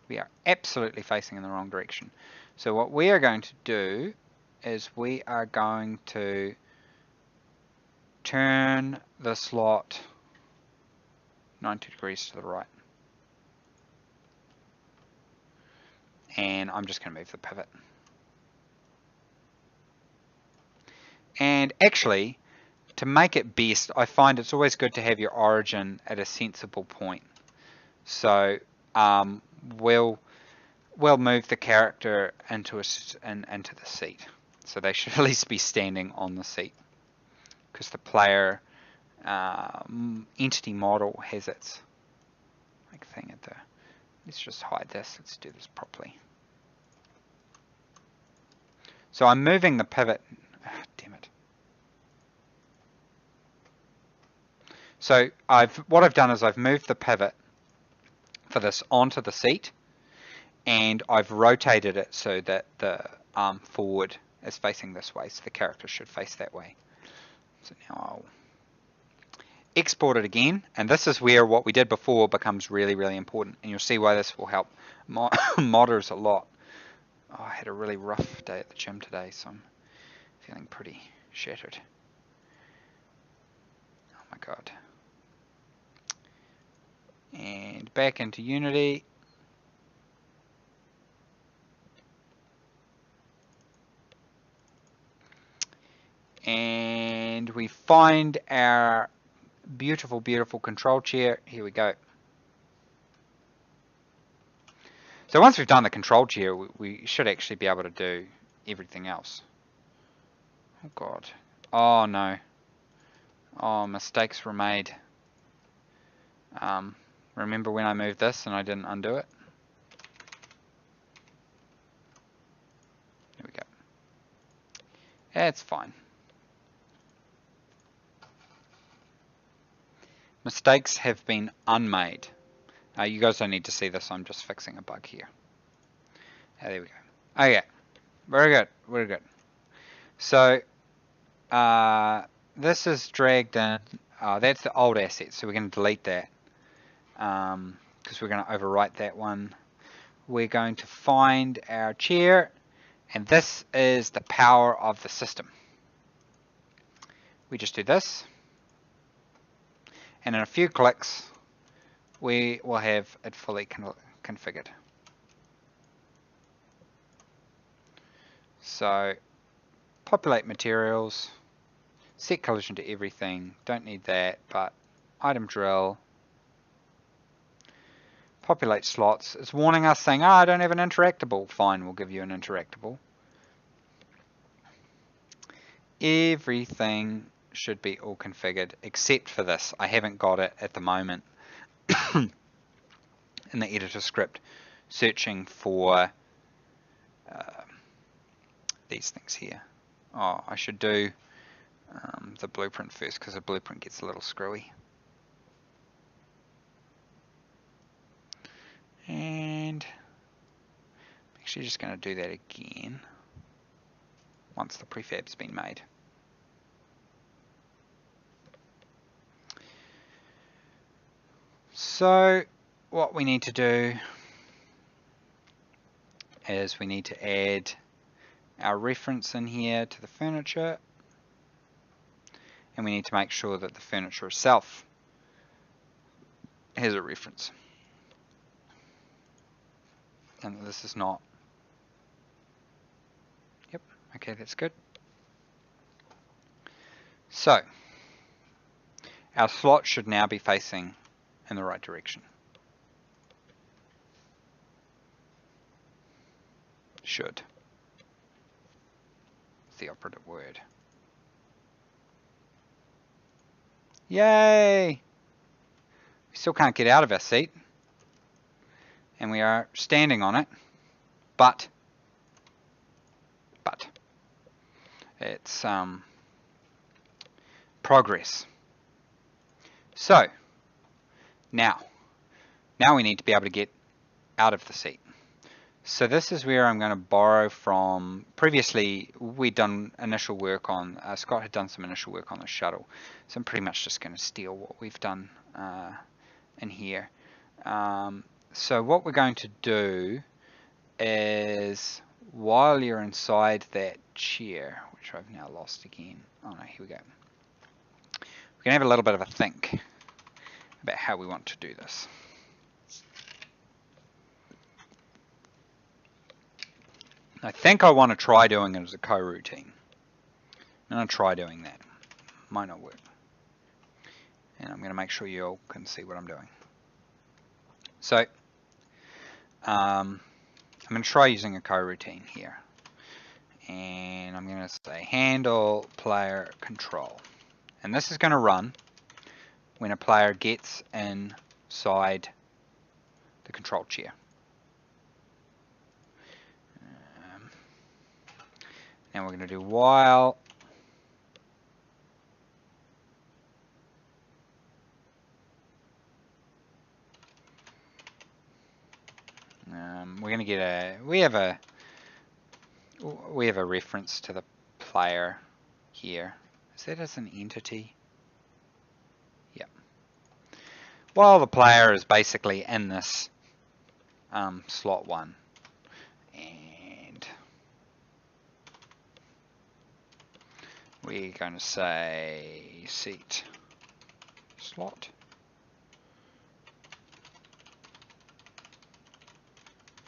A: We are absolutely facing in the wrong direction. So what we are going to do is we are going to turn the slot 90 degrees to the right. And I'm just going to move the pivot. And actually, to make it best, I find it's always good to have your origin at a sensible point. So we'll move the character into the seat. So they should at least be standing on the seat, because the player entity model has its thing at the. Let's just hide this. Let's do this properly. So I'm moving the pivot. Oh, damn it. So what I've done is I've moved the pivot for this onto the seat, and I've rotated it so that the arm forward is facing this way, so the character should face that way. So now I'll export it again, and this is where what we did before becomes really, really important, and you'll see why this will help modders a lot. Oh, I had a really rough day at the gym today, so I'm feeling pretty shattered. Oh my god. And back into Unity. And we find our beautiful, beautiful control chair. Here we go. So once we've done the control chair, we should actually be able to do everything else. Oh god. Oh no. Oh, mistakes were made. Remember when I moved this and I didn't undo it? Here we go. It's fine. Mistakes have been unmade. You guys don't need to see this, I'm just fixing a bug here. There we go. Okay, very good, very good. So, this is dragged in, that's the old asset, so we're going to delete that, because we're going to overwrite that one. We're going to find our chair, and this is the power of the system. We just do this, and in a few clicks, we will have it fully configured. So populate materials, set collision to everything, don't need that, but item drill, populate slots. It's warning us saying, I don't have an interactable. Fine, we'll give you an interactable. Everything should be all configured except for this. I haven't got it at the moment in the editor script, searching for these things here. Oh, I should do the blueprint first, because the blueprint gets a little screwy. And I'm actually just going to do that again once the prefab's been made. So what we need to do is we need to add our reference in here to the furniture, and we need to make sure that the furniture itself has a reference. And this is not. Yep, okay, that's good. So our slot should now be facing in the right direction. Should. It's the operative word. Yay! We still can't get out of our seat, and we are standing on it, but it's progress. So now we need to be able to get out of the seat. So this is where I'm going to borrow from. Previously we'd done initial work on, Scott had done some initial work on the shuttle, so I'm pretty much just going to steal what we've done in here. So what we're going to do is, while you're inside that chair, which I've now lost again, oh no, here we go, we're going to have a little bit of a think about how we want to do this. I think I want to try doing it as a coroutine. I'm going to try doing that. Might not work. And I'm going to make sure you all can see what I'm doing. So I'm going to try using a coroutine here. And I'm going to say handle player control. And this is going to run when a player gets inside the control chair. Now we're going to do while we're going to get a we have a reference to the player here. Is that as an entity? Yep. While the player is basically in this slot 1, and we're going to say seat slot.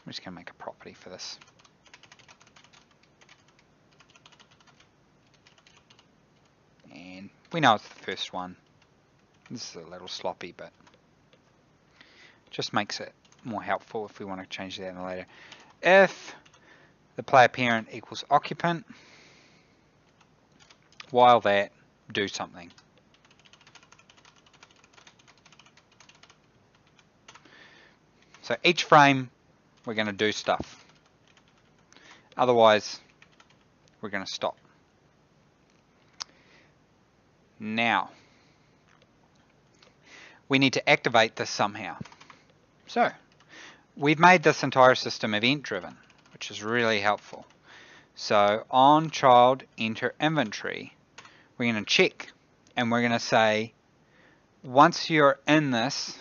A: I'm just going to make a property for this. And we know it's the first one. This is a little sloppy, but just makes it more helpful if we want to change that later. If the player parent equals occupant, while that, do something. So each frame we're going to do stuff. Otherwise we're going to stop. Now we need to activate this somehow. So we've made this entire system event driven, which is really helpful. So on child enter inventory, we're going to check, and we're going to say once you're in this,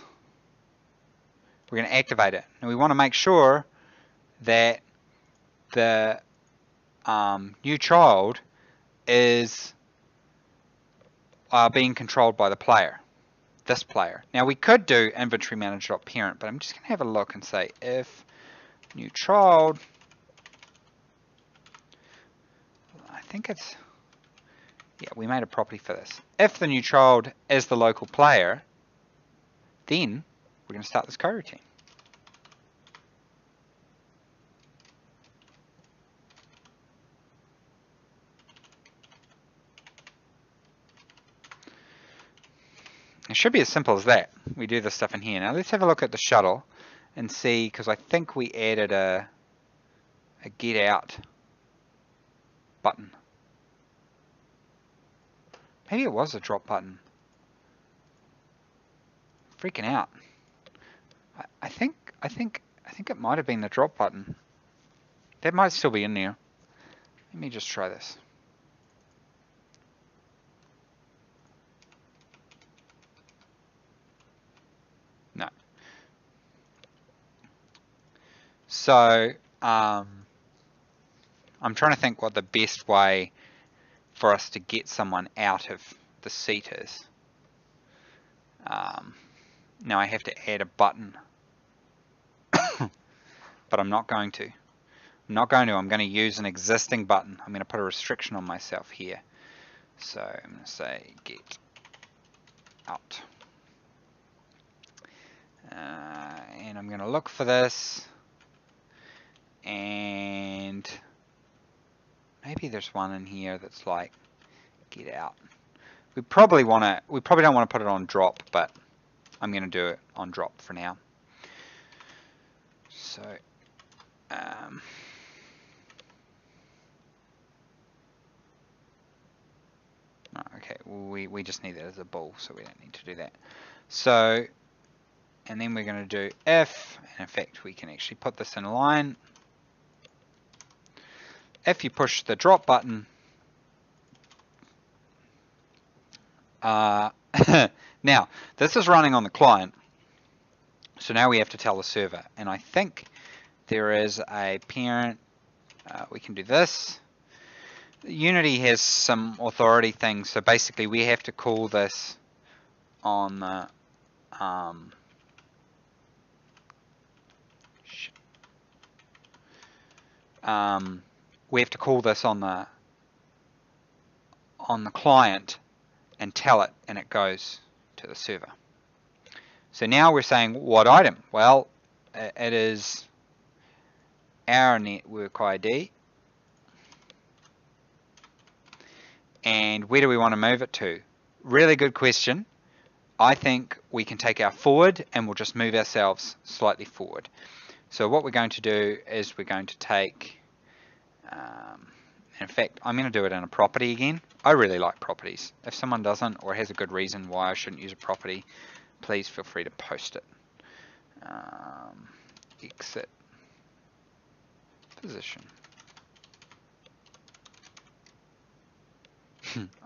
A: we're going to activate it. And we want to make sure that the new child is being controlled by the player, this player. Now we could do inventory manager.parent, but I'm just going to have a look and say if new child think it's, yeah, we made a property for this. If the new child is the local player, then we're going to start this coroutine. It should be as simple as that. We do this stuff in here. Now let's have a look at the shuttle and see, because I think we added a get out button. Maybe it was a drop button. Freaking out. I think it might have been the drop button. That might still be in there. Let me just try this. No. So I'm trying to think what the best way for us to get someone out of the seat is. Now I have to add a button, but I'm not going to. I'm going to use an existing button. I'm going to put a restriction on myself here. So I'm going to say get out. And I'm going to look for this. And maybe there's one in here that's like get out. We probably don't want to put it on drop, but I'm going to do it on drop for now. So okay, we just need that as a bool, so we don't need to do that. So, and then we're going to do if, and in fact we can actually put this in a line. If you push the drop button, now this is running on the client, so now we have to tell the server, and I think there is a parent. We can do this. Unity has some authority things, so basically we have to call this on the we have to call this on the client and tell it, and it goes to the server. So now we're saying what item? Well, it is our network ID. And where do we want to move it to? Really good question. I think we can take our forward and we'll just move ourselves slightly forward. So what we're going to do is we're going to take, in fact, I'm going to do it in a property again. I really like properties. If someone doesn't or has a good reason why I shouldn't use a property, please feel free to post it. Exit position.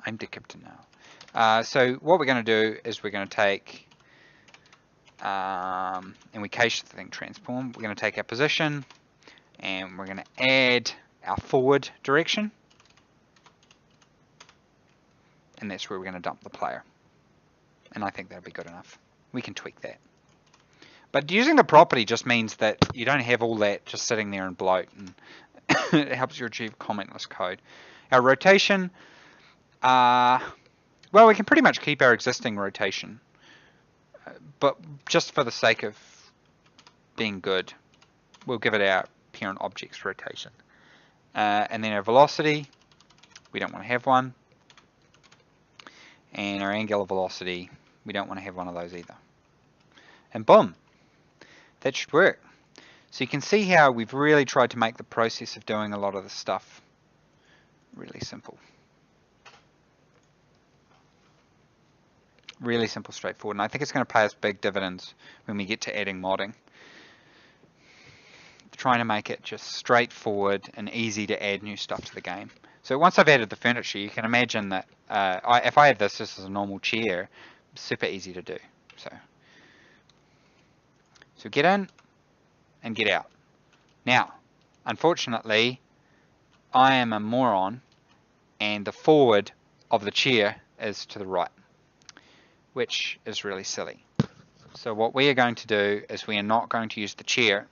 A: I'm decrypted now. So what we're going to do is we're going to take, and we cache the thing transform. We're going to take our position, and we're going to add our forward direction, and that's where we're going to dump the player. And I think that'll be good enough. We can tweak that. But using the property just means that you don't have all that just sitting there and bloat, and it helps you achieve commentless code. Our rotation. Well, we can pretty much keep our existing rotation, but just for the sake of being good, we'll give it our parent object's rotation. And then our velocity, we don't want to have one. And our angular velocity, we don't want to have one of those either. And boom, that should work. So you can see how we've really tried to make the process of doing a lot of this stuff really simple. Really simple, straightforward, and I think it's going to pay us big dividends when we get to adding modding. Trying to make it just straightforward and easy to add new stuff to the game. So once I've added the furniture, you can imagine that if I have this as a normal chair, super easy to do. So get in and get out. Now, unfortunately, I am a moron, and the forward of the chair is to the right, which is really silly. So what we are going to do is we are not going to use the chair.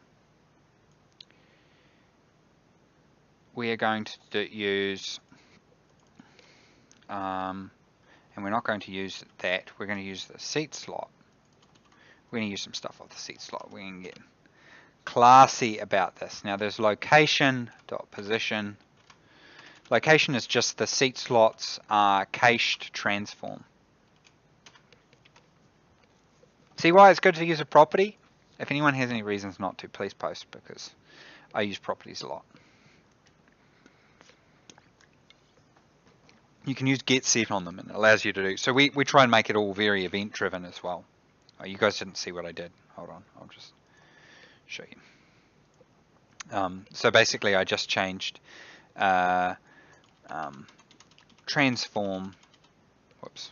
A: We are going to use and we're not going to use that. We're going to use the seat slot. We're going to use some stuff off the seat slot. We're going to get classy about this. Now there's location.position. Location is just the seat slot's cached transform. See why it's good to use a property? If anyone has any reasons not to, please post, because I use properties a lot. You can use get set on them and it allows you to do. So we try and make it all very event driven as well. Oh, you guys didn't see what I did. Hold on, I'll just show you. So basically I just changed transform. Whoops.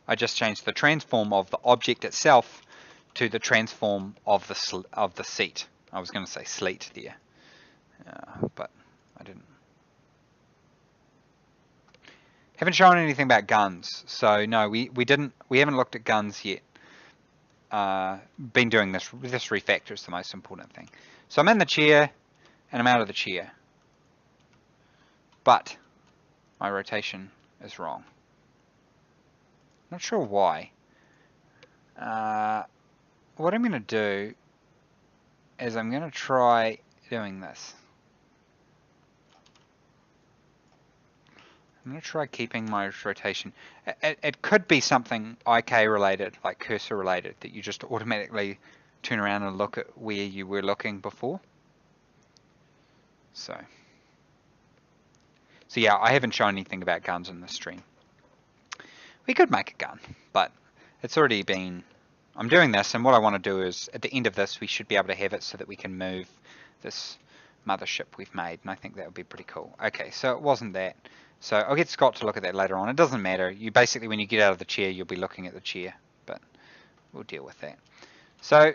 A: I just changed the transform of the object itself to the transform of the seat. I was going to say sleet there, but I didn't. Haven't shown anything about guns, so no, we haven't looked at guns yet. Been doing this refactor is the most important thing. So I'm in the chair and I'm out of the chair, but my rotation is wrong. Not sure why. What I'm going to do is I'm going to try doing this. I'm going to try keeping my rotation. It could be something IK related, like cursor related, that you just automatically turn around and look at where you were looking before. So yeah, I haven't shown anything about guns in this stream. We could make a gun, but it's already been... I'm doing this, and what I want to do is, at the end of this, we should be able to have it so that we can move this mothership we've made, and I think that would be pretty cool. Okay, so it wasn't that. So I'll get Scott to look at that later on. It doesn't matter. You basically, when you get out of the chair, you'll be looking at the chair, but we'll deal with that. So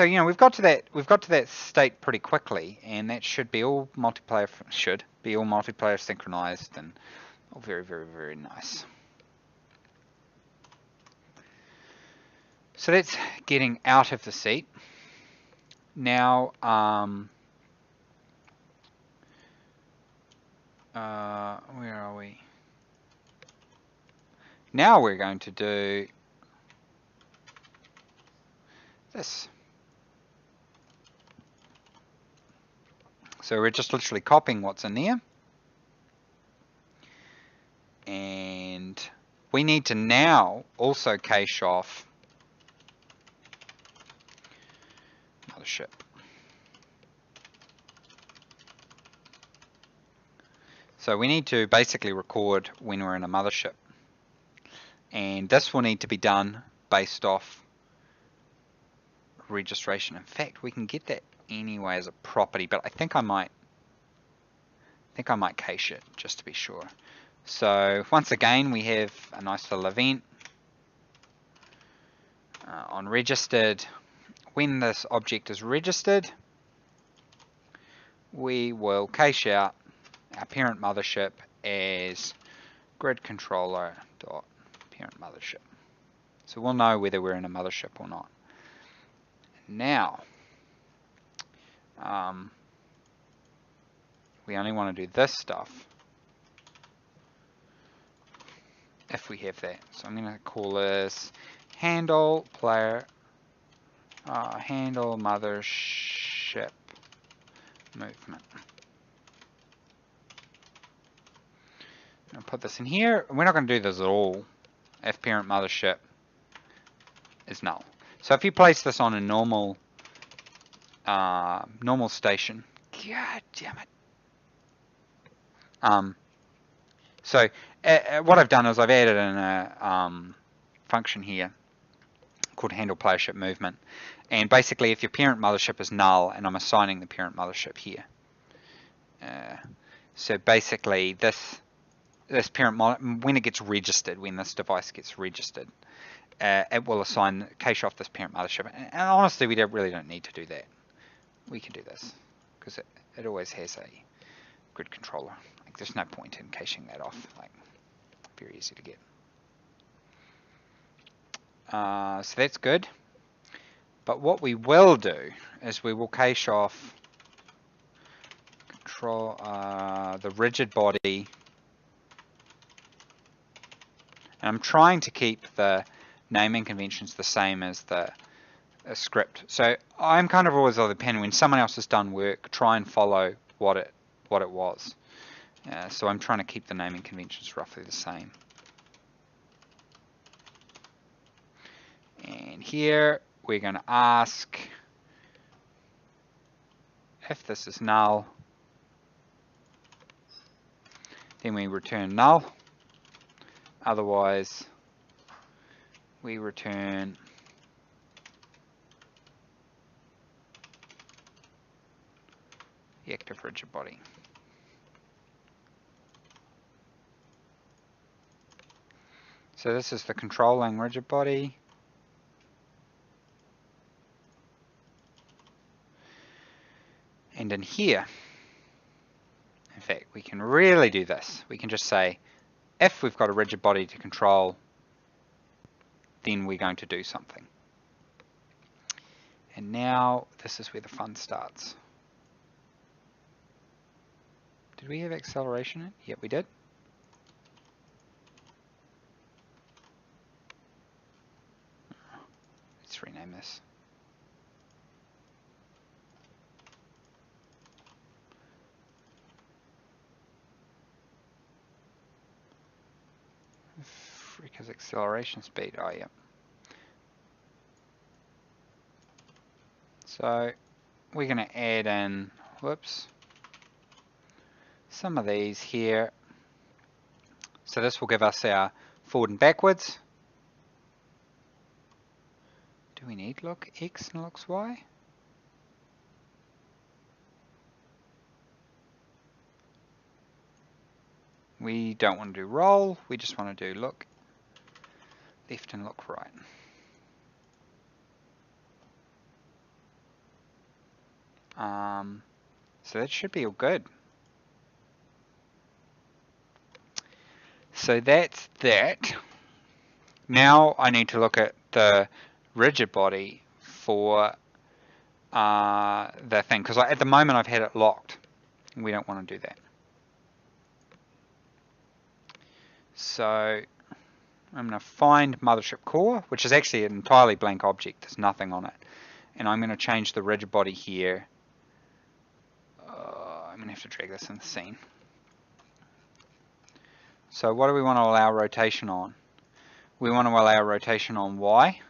A: you know, we've got to that state pretty quickly, and that should be all multiplayer synchronized and all very, very, very nice. So that's getting out of the seat. Now, where are we? Now we're going to do this. So we're just literally copying what's in there. And we need to now also cache off mothership. So we need to basically record when we're in a mothership. And this will need to be done based off registration. In fact, we can get that anyway as a property, but I think I might cache it just to be sure. So once again, we have a nice little event on registered. When this object is registered, we will cache out our parent mothership as grid controller dot parent mothership. So we'll know whether we're in a mothership or not. Now, we only want to do this stuff if we have that. So I'm going to call this handle player handle mothership movement. I'll put this in here. We're not going to do this at all if parent mothership is null. So if you place this on a normal station, god damn it. So what I've done is I've added in a function here called handle playership movement, and basically if your parent mothership is null, and I'm assigning the parent mothership here. So basically this parent, when it gets registered, when this device gets registered, it will assign cache off this parent mothership. And honestly, we really don't need to do that. We can do this because it always has a grid controller. Like, there's no point in caching that off. Like, very easy to get. So that's good. But what we will do is we will cache off the rigid body And I'm trying to keep the naming conventions the same as the script. So I'm kind of always of the opinion when someone else has done work, try and follow what it was. So I'm trying to keep the naming conventions roughly the same. And here we're going to ask if this is null, then we return null. Otherwise, we return the active rigid body. So this is the controlling rigid body. And in here, in fact, we can really do this. We can just say, if we've got a rigid body to control, then we're going to do something. And now this is where the fun starts. Did we have acceleration in? Yep, we did. Let's rename this. Because acceleration speed, oh yeah. So we're going to add in, whoops, some of these here. So this will give us our forward and backwards. Do we need look X and looks Y? We don't want to do roll, we just want to do look left and look right. So that should be all good. So that's that. Now I need to look at the rigid body for the thing, because at the moment I've had it locked. We don't want to do that. So I'm going to find Mothership core, which is actually an entirely blank object. There's nothing on it. And I'm going to change the rigid body here. I'm going to have to drag this in the scene. So what do we want to allow rotation on? We want to allow rotation on Y.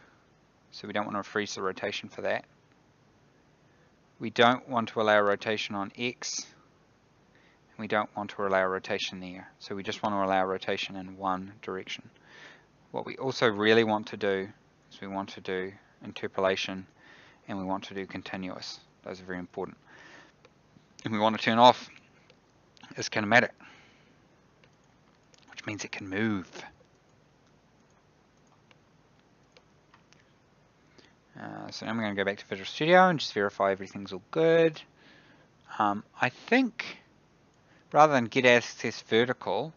A: So we don't want to freeze the rotation for that. We don't want to allow rotation on X. And we don't want to allow rotation there. So we just want to allow rotation in one direction. What we also really want to do is we want to do interpolation and we want to do continuous. Those are very important. And we want to turn off is kinematic, which means it can move. So now I'm going to go back to Visual Studio and just verify everything's all good. I think rather than get access vertical,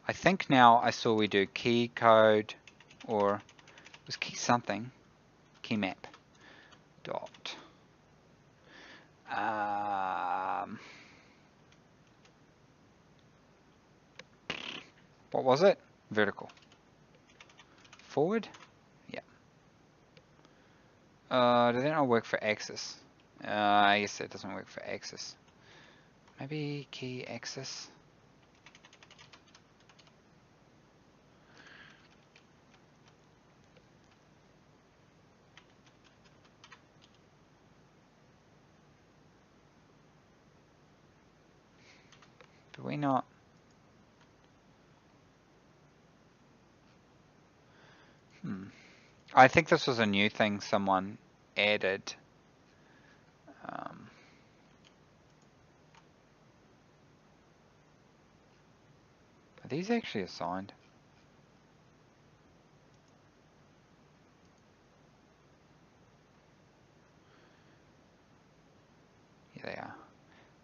A: I think now I saw we do key code, or it was key something, key map dot. What was it? Vertical. Forward? Yeah. Does that not work for axis? I guess it doesn't work for axis. Maybe key axis. Do we not? I think this was a new thing someone added. Are these actually assigned? Yeah, they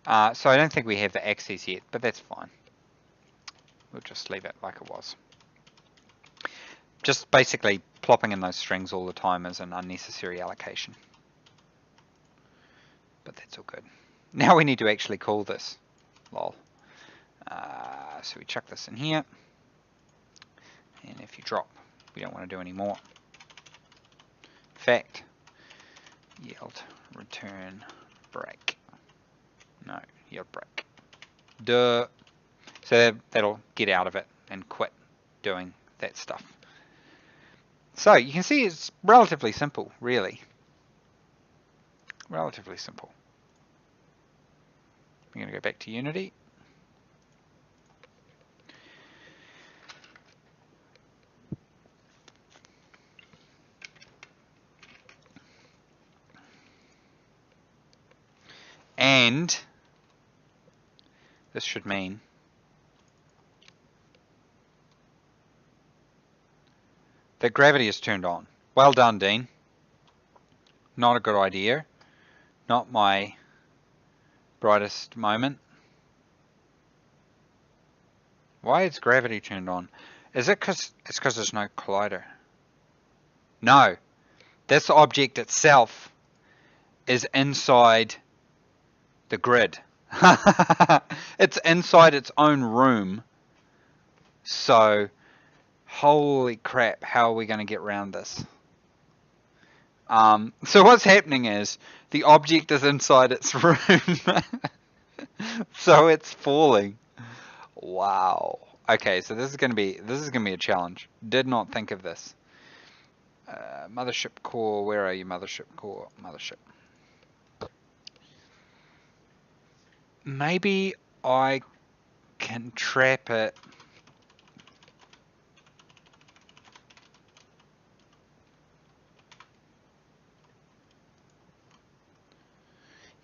A: are. So I don't think we have the axes yet, but that's fine. We'll just leave it like it was. Just basically plopping in those strings all the time is an unnecessary allocation. But that's all good. Now we need to actually call this. Lol. So we chuck this in here. And if you drop, we don't want to do any more. Fact, yield return break. No, yield break. Duh. So that'll get out of it and quit doing that stuff. So you can see it's relatively simple, really. Relatively simple. I'm going to go back to Unity. And this should mean that gravity is turned on. Well done, Dean. Not a good idea. Not my brightest moment. Why is gravity turned on? Is it because it's because there's no collider? No. This object itself is inside the grid. It's inside its own room. So, holy crap, how are we going to get around this? So what's happening is the object is inside its room. So it's falling. Wow. Okay, so this is going to be a challenge. Did not think of this. Mothership core, where are you, mothership core? Mothership. Maybe I can trap it.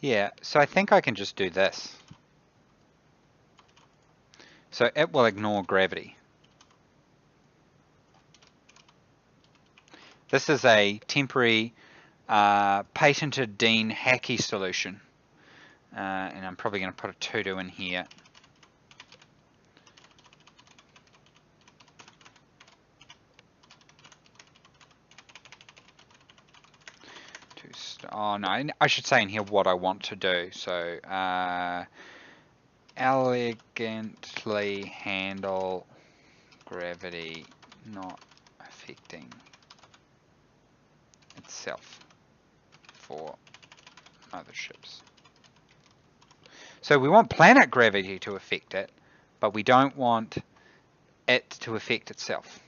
A: Yeah, so I think I can just do this. So it will ignore gravity. This is a temporary patented Dean hacky solution. And I'm probably going to put a to-do in here. Oh no, I should say in here what I want to do. So elegantly handle gravity not affecting itself for motherships. So we want planet gravity to affect it, but we don't want it to affect itself.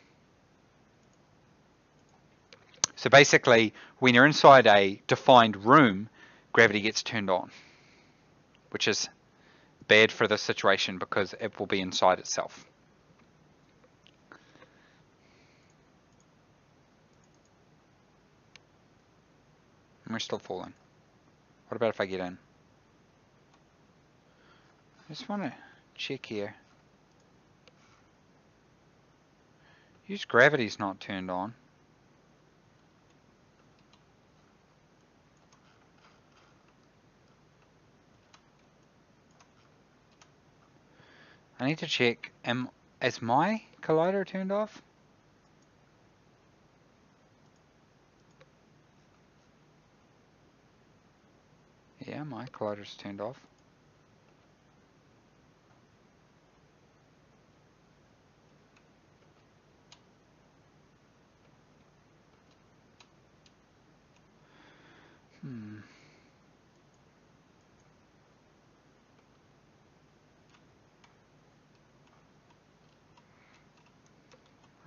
A: So basically, when you're inside a defined room, gravity gets turned on, which is bad for this situation because it will be inside itself. And we're still falling. What about if I get in? I just want to check here. Use gravity's not turned on. I need to check, is my collider turned off? Yeah, my collider's turned off.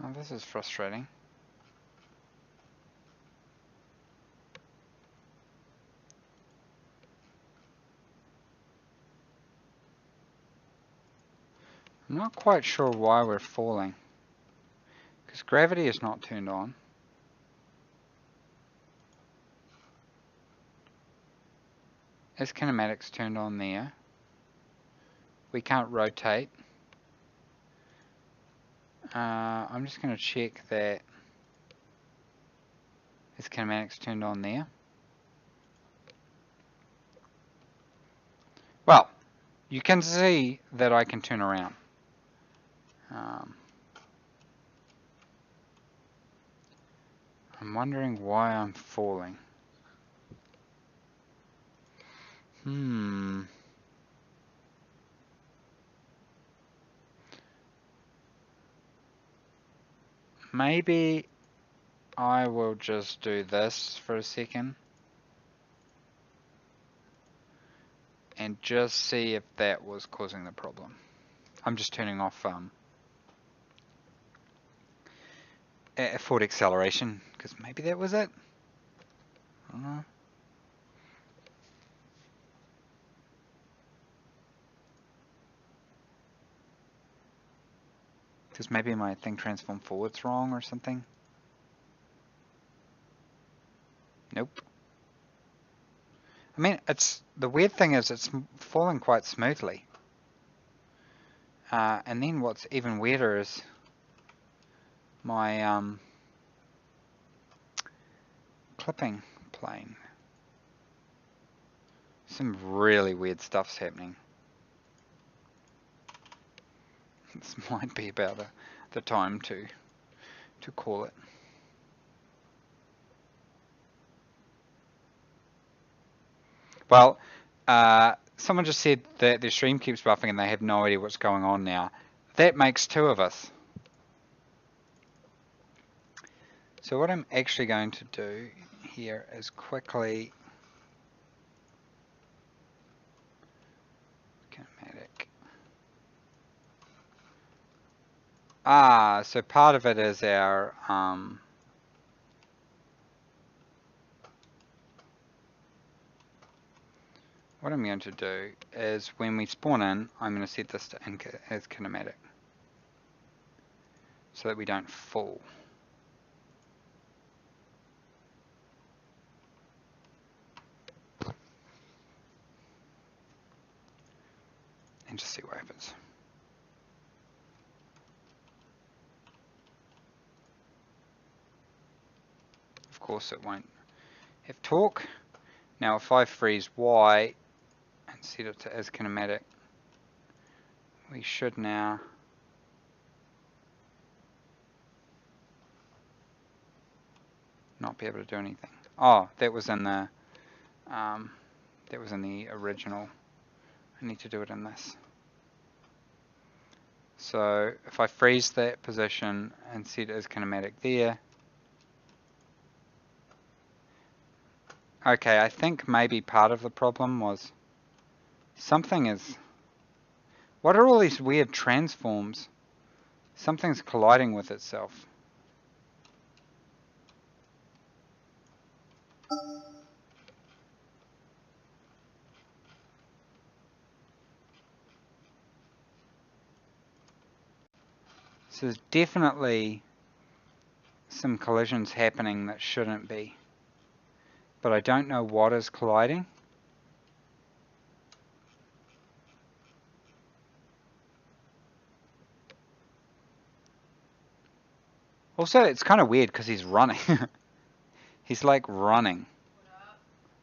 A: Oh, this is frustrating. I'm not quite sure why we're falling. Because gravity is not turned on. Is kinematics turned on there? We can't rotate. I'm just going to check that. Is kinematics turned on there? Well, you can see that I can turn around. I'm wondering why I'm falling. maybe I will just do this for a second. And just see if that was causing the problem. I'm just turning off forward acceleration, because maybe that was it. I don't know. Because maybe my thing transformed forwards wrong or something. Nope. I mean, the weird thing is it's falling quite smoothly. And then what's even weirder is my clipping plane. Some really weird stuff's happening. This might be about the time to call it. Well, someone just said that their stream keeps buffing and they have no idea what's going on now. That makes two of us. So what I'm actually going to do here is quickly kinematic. So part of it is our what I'm going to do is when we spawn in, I'm going to set this to as kinematic so that we don't fall. And just see what happens. Of course it won't have torque. Now if I freeze Y and set it to as kinematic, we should now not be able to do anything. Oh, that was in the original. I need to do it in this. So if I freeze that position and set it as kinematic there. Okay, I think maybe part of the problem was something is... What are all these weird transforms? Something's colliding with itself. So there's definitely some collisions happening that shouldn't be. But I don't know what is colliding. Also, it's kind of weird because he's running. He's like running.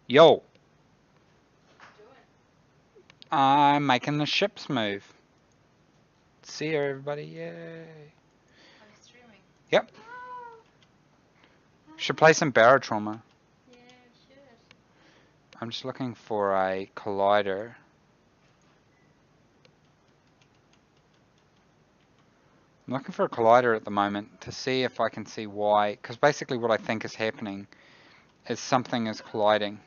A: Yo! I'm making the ships move. See you, everybody. Yay.
D: Are you streaming?
A: Yep. Should play some Barotrauma.
D: Yeah, should.
A: I'm just looking for a collider. I'm looking for a collider at the moment to see if I can see why. Because basically what I think is happening is something is colliding.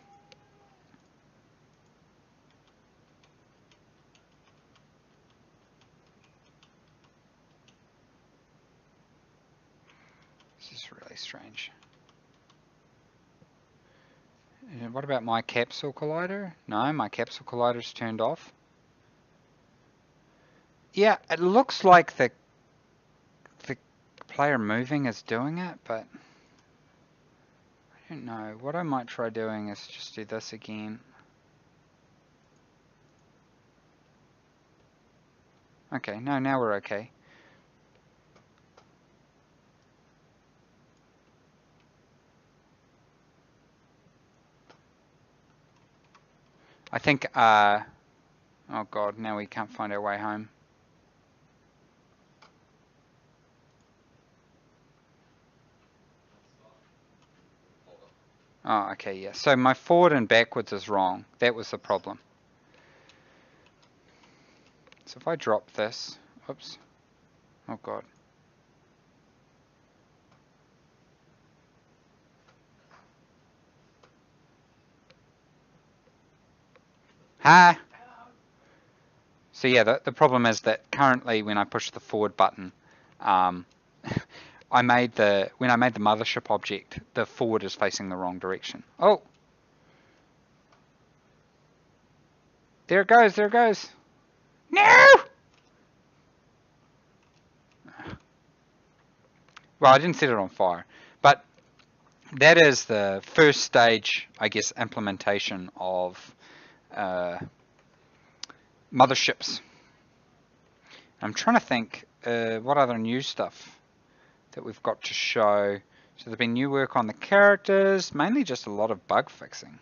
A: This is really strange. And what about my capsule collider? No, my capsule collider's turned off. Yeah, it looks like the player moving is doing it, but I don't know. What I might try doing is just do this again. Okay, no, now we're okay. I think, oh god, now we can't find our way home. Oh, okay, yeah. So my forward and backwards is wrong. That was the problem. So if I drop this, oops, oh god. Hi. So yeah, the problem is that currently when I push the forward button, when I made the mothership object, the forward is facing the wrong direction. Oh, there it goes, there it goes. No! Well, I didn't set it on fire, but that is the first stage, I guess, implementation of motherships. I'm trying to think what other new stuff that we've got to show. So there's been new work on the characters, mainly just a lot of bug fixing.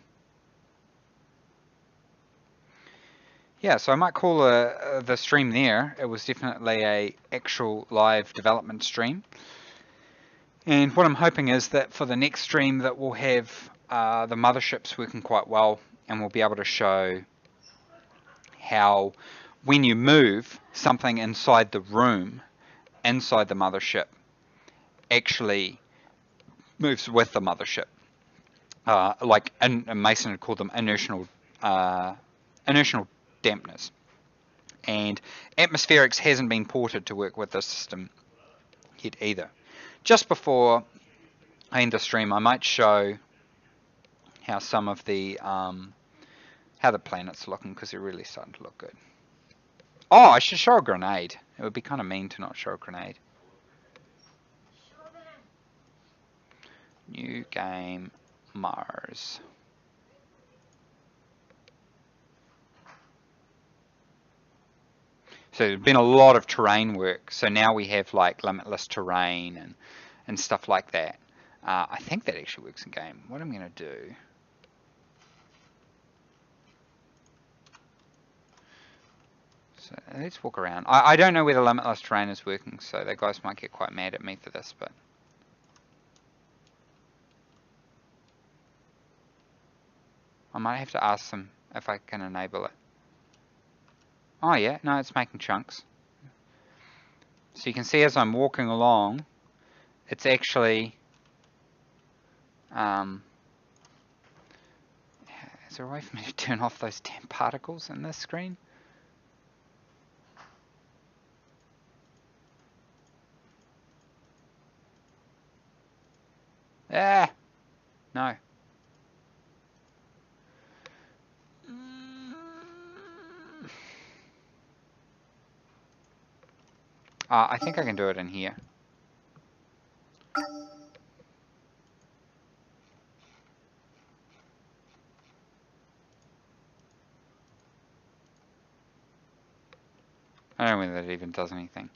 A: Yeah, so I might call the stream there. It was definitely a actual live development stream. And what I'm hoping is that for the next stream that we'll have the motherships working quite well, and we'll be able to show how when you move something inside the room, inside the mothership, actually moves with the mothership. Like Mason had called them inertial dampeners. And atmospherics hasn't been ported to work with this system yet either. Just before I end the stream, I might show how some of the how the planets are looking, because they're really starting to look good. Oh, I should show a grenade. It would be kind of mean to not show a grenade. New game, Mars. So there's been a lot of terrain work. So now we have like limitless terrain and stuff like that. I think that actually works in game. What I'm going to do. So let's walk around. I don't know whether limitless terrain is working, so the guys might get quite mad at me for this, but. I might have to ask them if I can enable it. Oh yeah, no, it's making chunks. So you can see as I'm walking along, it's actually, is there a way for me to turn off those damn particles in this screen? Ah, no. I think I can do it in here. I don't know whether that even does anything.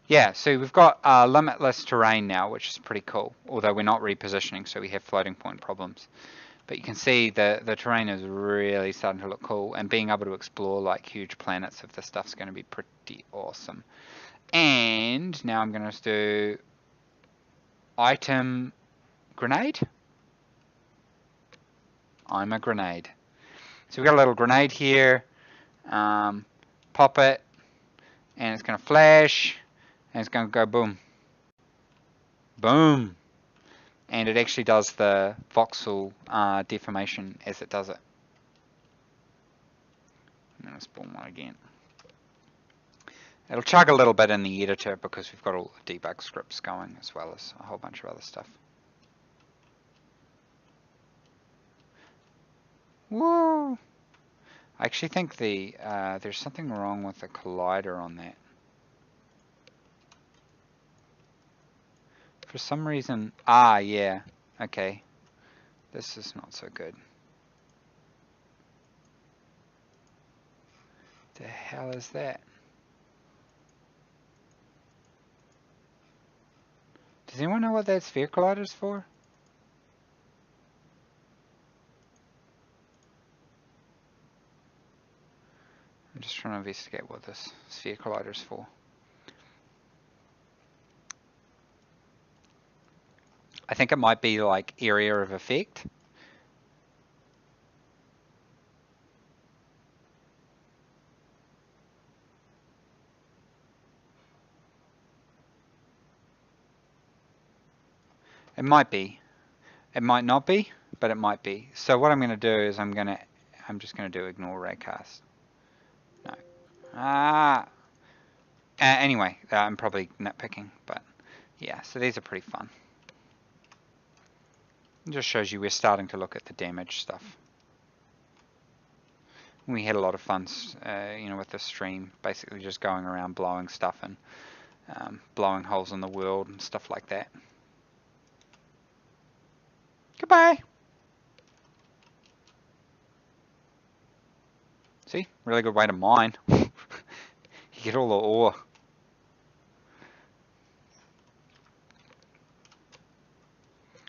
A: Yeah, so we've got limitless terrain now, which is pretty cool, although we're not repositioning, so we have floating point problems. But you can see the terrain is really starting to look cool, and being able to explore like huge planets of this stuff is going to be pretty awesome. And now I'm going to do item grenade. I'm a grenade. So we've got a little grenade here. Pop it, and it's going to flash, and it's going to go boom. Boom. And it actually does the voxel deformation as it does it. I'm going to spawn one again. It'll chug a little bit in the editor because we've got all the debug scripts going as well as a whole bunch of other stuff. Woo! I actually think there's something wrong with the collider on that. For some reason, yeah, okay. This is not so good. The hell is that? Does anyone know what that sphere collider is for? I'm just trying to investigate what this sphere collider is for. I think it might be like area of effect. It might be. It might not be, but it might be. So what I'm going to do is I'm just going to do ignore raycast. No. Anyway, I'm probably nitpicking, but yeah, so these are pretty fun. It just shows you we're starting to look at the damage stuff. We had a lot of fun, with the stream, basically just going around blowing stuff and blowing holes in the world and stuff like that. Goodbye! See? Really good way to mine. You get all the ore.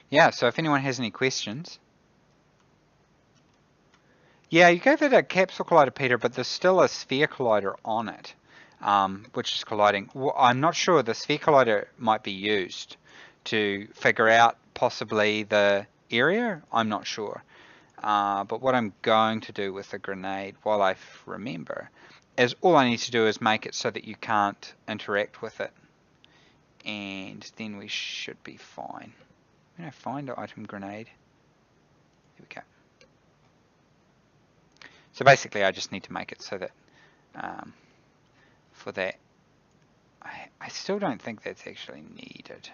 A: Yeah, so if anyone has any questions. Yeah, you gave it a capsule collider, Peter, but there's still a sphere collider on it, which is colliding. Well, I'm not sure. The sphere collider might be used to figure out possibly the area. I'm not sure. But what I'm going to do with the grenade, while I remember, is all I need to do is make it so that you can't interact with it. And then we should be fine. I'm going to find an item grenade. Here we go. So basically I just need to make it so that for that, I still don't think that's actually needed.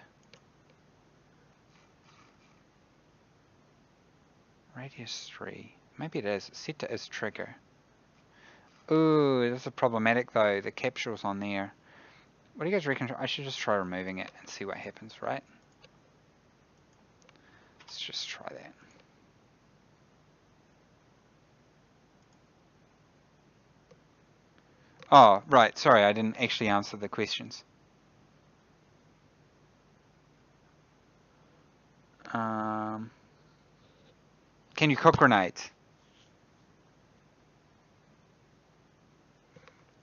A: Radius 3. Maybe it is. It's set to is trigger. Ooh, this is problematic though. The capsule's on there. What do you guys reckon? I should just try removing it and see what happens, right? Let's just try that. Oh, right. Sorry, I didn't actually answer the questions. Can you cook grenades?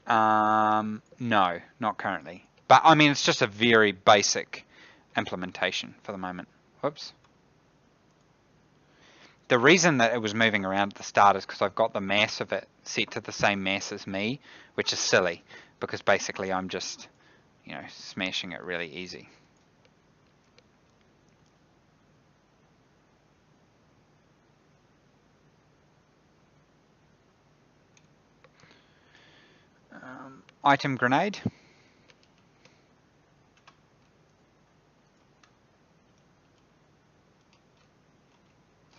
A: No, not currently. But I mean, it's just a very basic implementation for the moment. Whoops. The reason that it was moving around at the start is because I've got the mass of it set to the same mass as me, which is silly, because basically I'm just, smashing it really easy. Item grenade.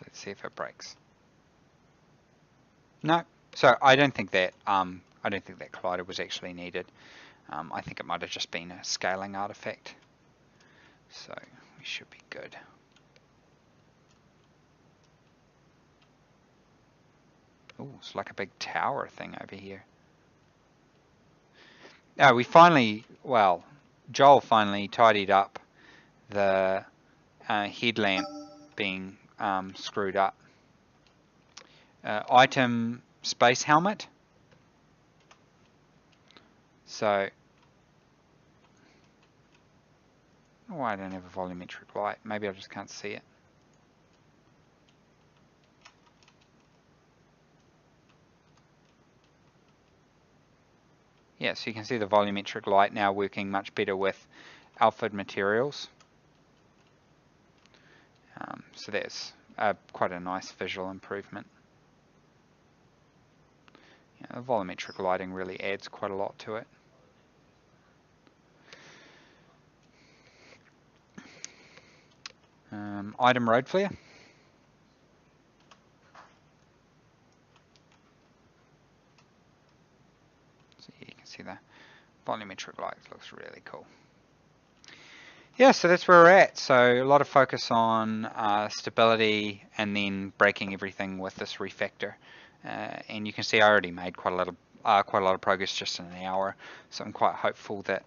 A: Let's see if it breaks. No, so I don't think that collider was actually needed. I think it might have just been a scaling artifact. So we should be good. Oh, it's like a big tower thing over here. We finally, well, Joel finally tidied up the headlamp being screwed up. Item space helmet. So, oh, I don't have a volumetric light. Maybe I just can't see it. Yeah, so you can see the volumetric light now working much better with Alfred materials. So that's quite a nice visual improvement. The volumetric lighting really adds quite a lot to it. Item road flare. So you can see the volumetric lights looks really cool. Yeah, so that's where we're at. So a lot of focus on stability and then breaking everything with this refactor. And you can see I already made quite a lot of progress just in an hour. So I'm quite hopeful that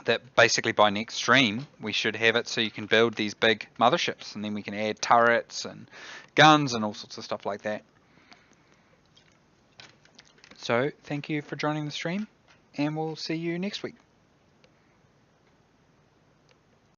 A: that basically by next stream we should have it so you can build these big motherships, and then we can add turrets and guns and all sorts of stuff like that. So thank you for joining the stream, and we'll see you next week.